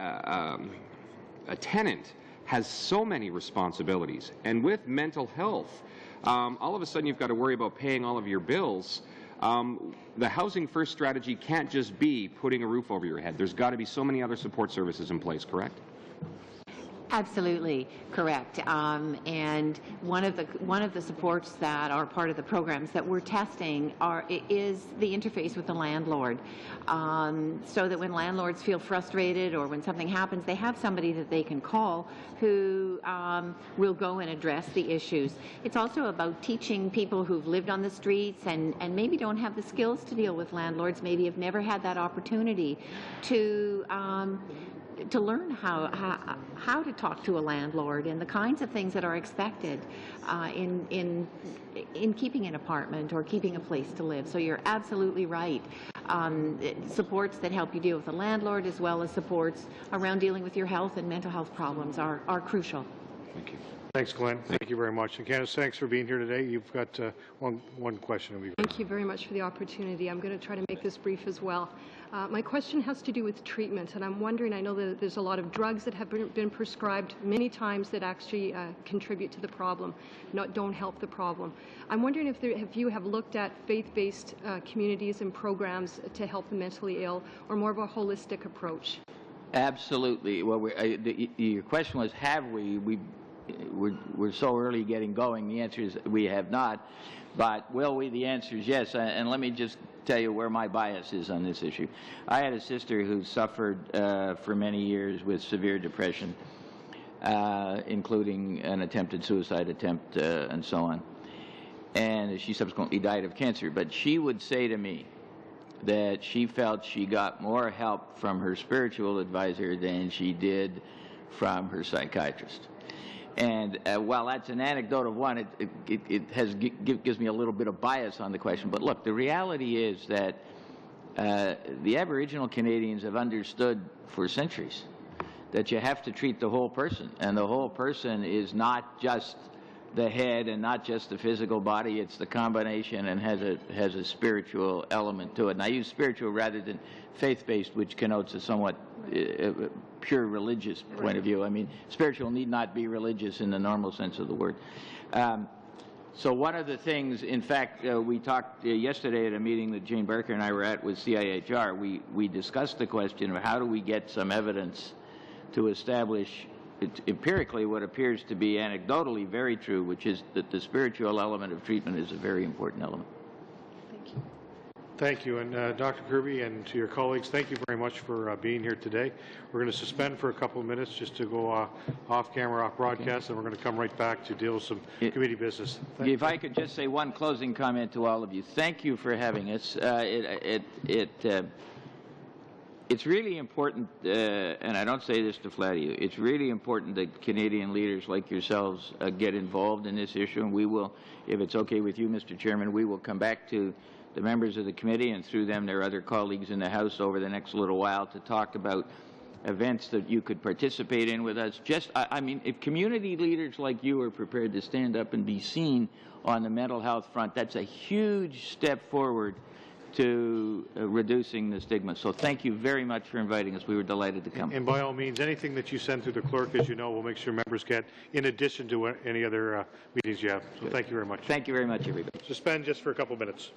tenant has so many responsibilities. And with mental health, all of a sudden you've got to worry about paying all of your bills. The housing first strategy can't just be putting a roof over your head. There's got to be so many other support services in place, correct? Absolutely correct. And one of the supports that are part of the programs that we're testing is the interface with the landlord, so that when landlords feel frustrated or when something happens, they have somebody that they can call who will go and address the issues. It's also about teaching people who've lived on the streets and maybe don't have the skills to deal with landlords, maybe have never had that opportunity to learn how to talk to a landlord and the kinds of things that are expected in keeping an apartment or keeping a place to live. So you're absolutely right. Supports that help you deal with the landlord, as well as supports around dealing with your health and mental health problems, are crucial. Thank you. Thanks, Glenn. Thank you very much. And Candace, thanks for being here today. You've got one question. Thank you very much for the opportunity. I'm going to try to make this brief as well. My question has to do with treatment, and I'm wondering, I know that there's a lot of drugs that have been prescribed many times that actually contribute to the problem, don't help the problem. I'm wondering if you have looked at faith-based communities and programs to help the mentally ill, or more of a holistic approach. Absolutely. Well, your question was, have we? We're so early getting going. The answer is we have not. But will we? The answer is yes. And let me just tell you where my bias is on this issue. I had a sister who suffered for many years with severe depression, including an attempted suicide attempt and so on. And she subsequently died of cancer. But she would say to me that she felt she got more help from her spiritual advisor than she did from her psychiatrist. And while that's an anecdote of one, it gives me a little bit of bias on the question. But look, the reality is that the Aboriginal Canadians have understood for centuries that you have to treat the whole person. And the whole person is not just the head and not just the physical body. It's the combination and has a spiritual element to it. And I use spiritual rather than faith-based, which connotes a somewhat pure religious point of view. I mean, spiritual need not be religious in the normal sense of the word. So one of the things, in fact, we talked yesterday at a meeting that Jane Barker and I were at with CIHR. We discussed the question of how do we get some evidence to establish empirically what appears to be anecdotally very true, which is that the spiritual element of treatment is a very important element. Thank you. Thank you. And Dr. Kirby and to your colleagues, thank you very much for being here today. We're going to suspend for a couple of minutes just to go off camera, off broadcast, and we're going to come right back to deal with some committee business. If I could just say one closing comment to all of you. Thank you for having us. It's really important, and I don't say this to flatter you, it's really important that Canadian leaders like yourselves get involved in this issue, and we will, if it's okay with you, Mr. Chairman, we will come back to the members of the committee and through them their other colleagues in the House over the next little while to talk about events that you could participate in with us. I mean, if community leaders like you are prepared to stand up and be seen on the mental health front, that's a huge step forward to reducing the stigma. So thank you very much for inviting us. We were delighted to come. And by all means, anything that you send through the clerk, as you know, we'll make sure members get, in addition to any other meetings you have. So Good. Thank you very much. Thank you very much, everybody. Suspend just for a couple minutes.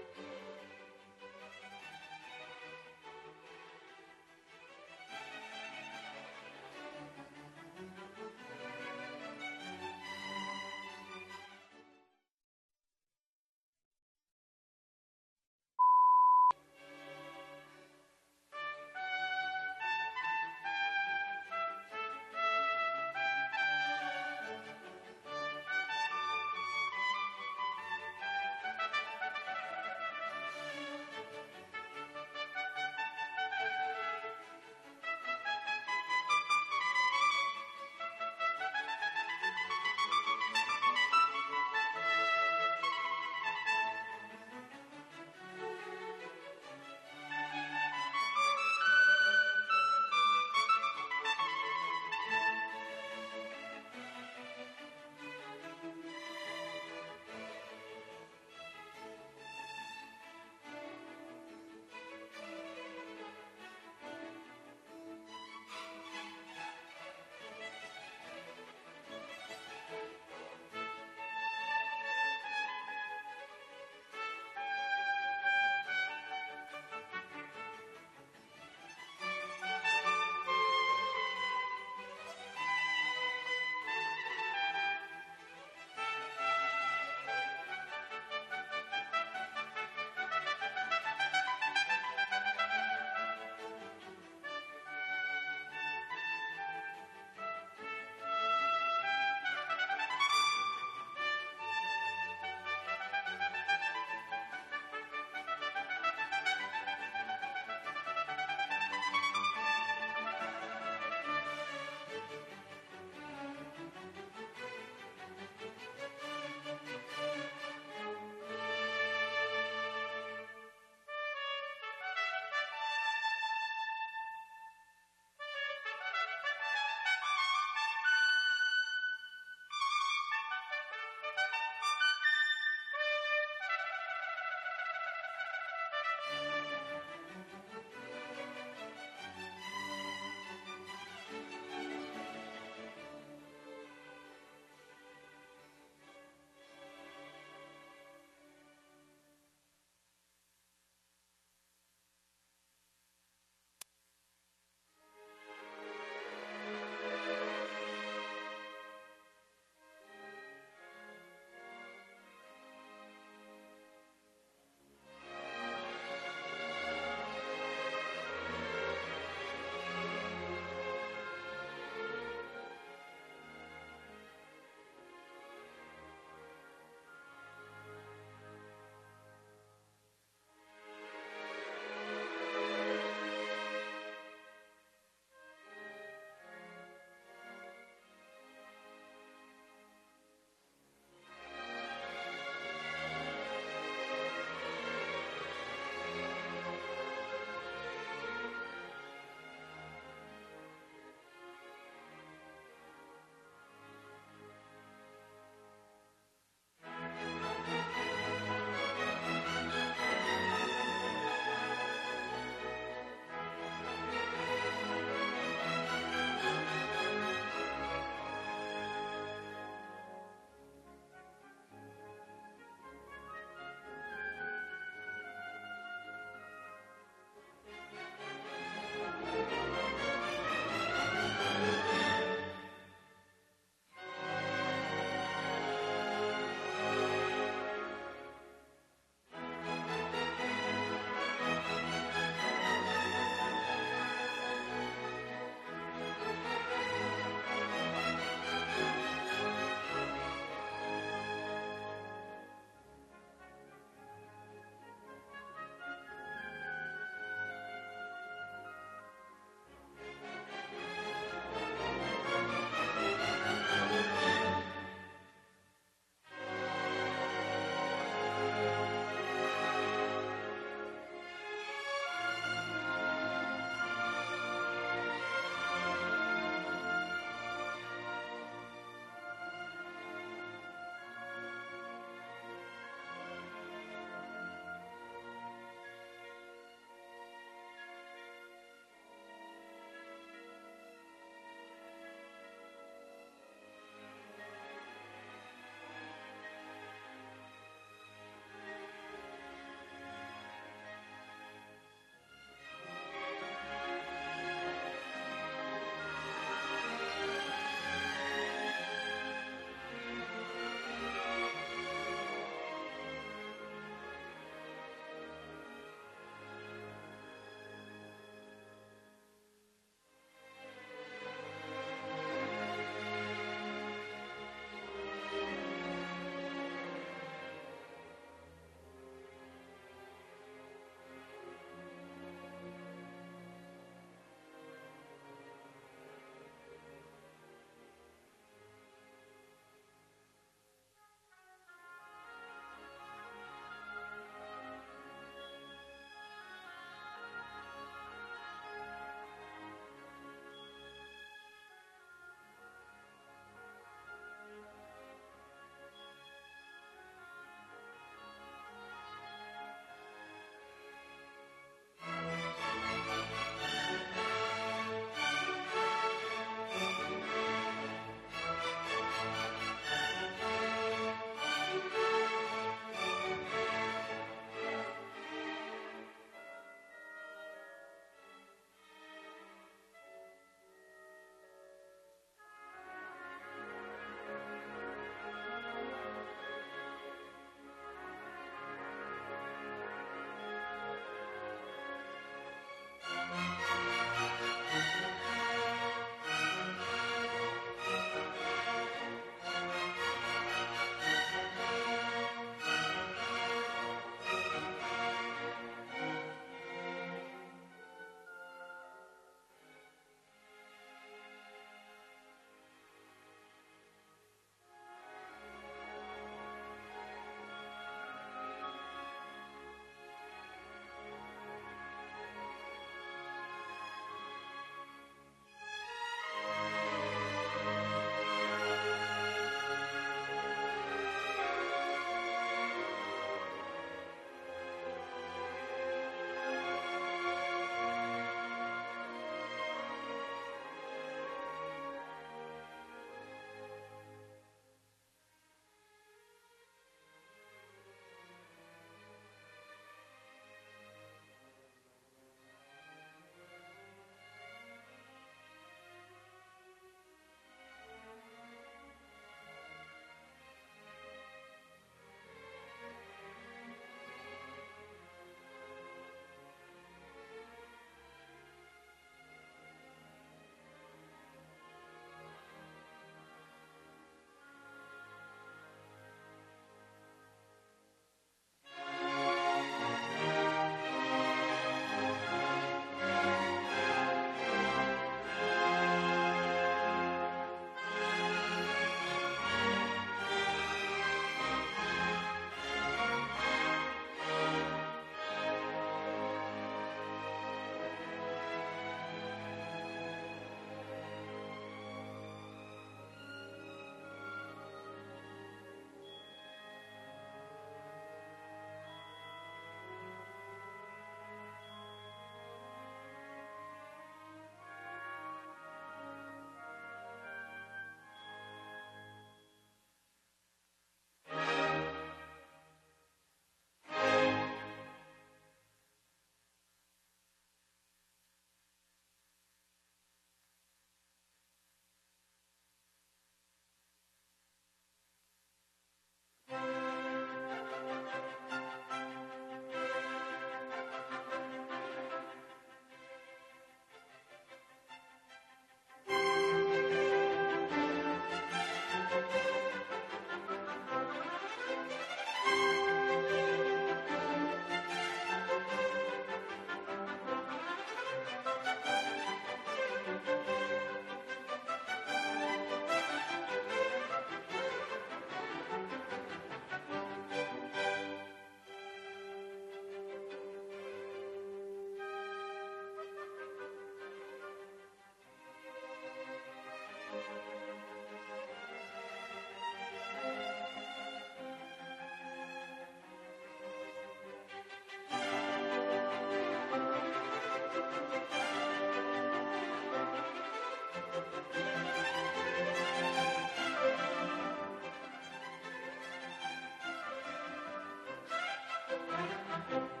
you.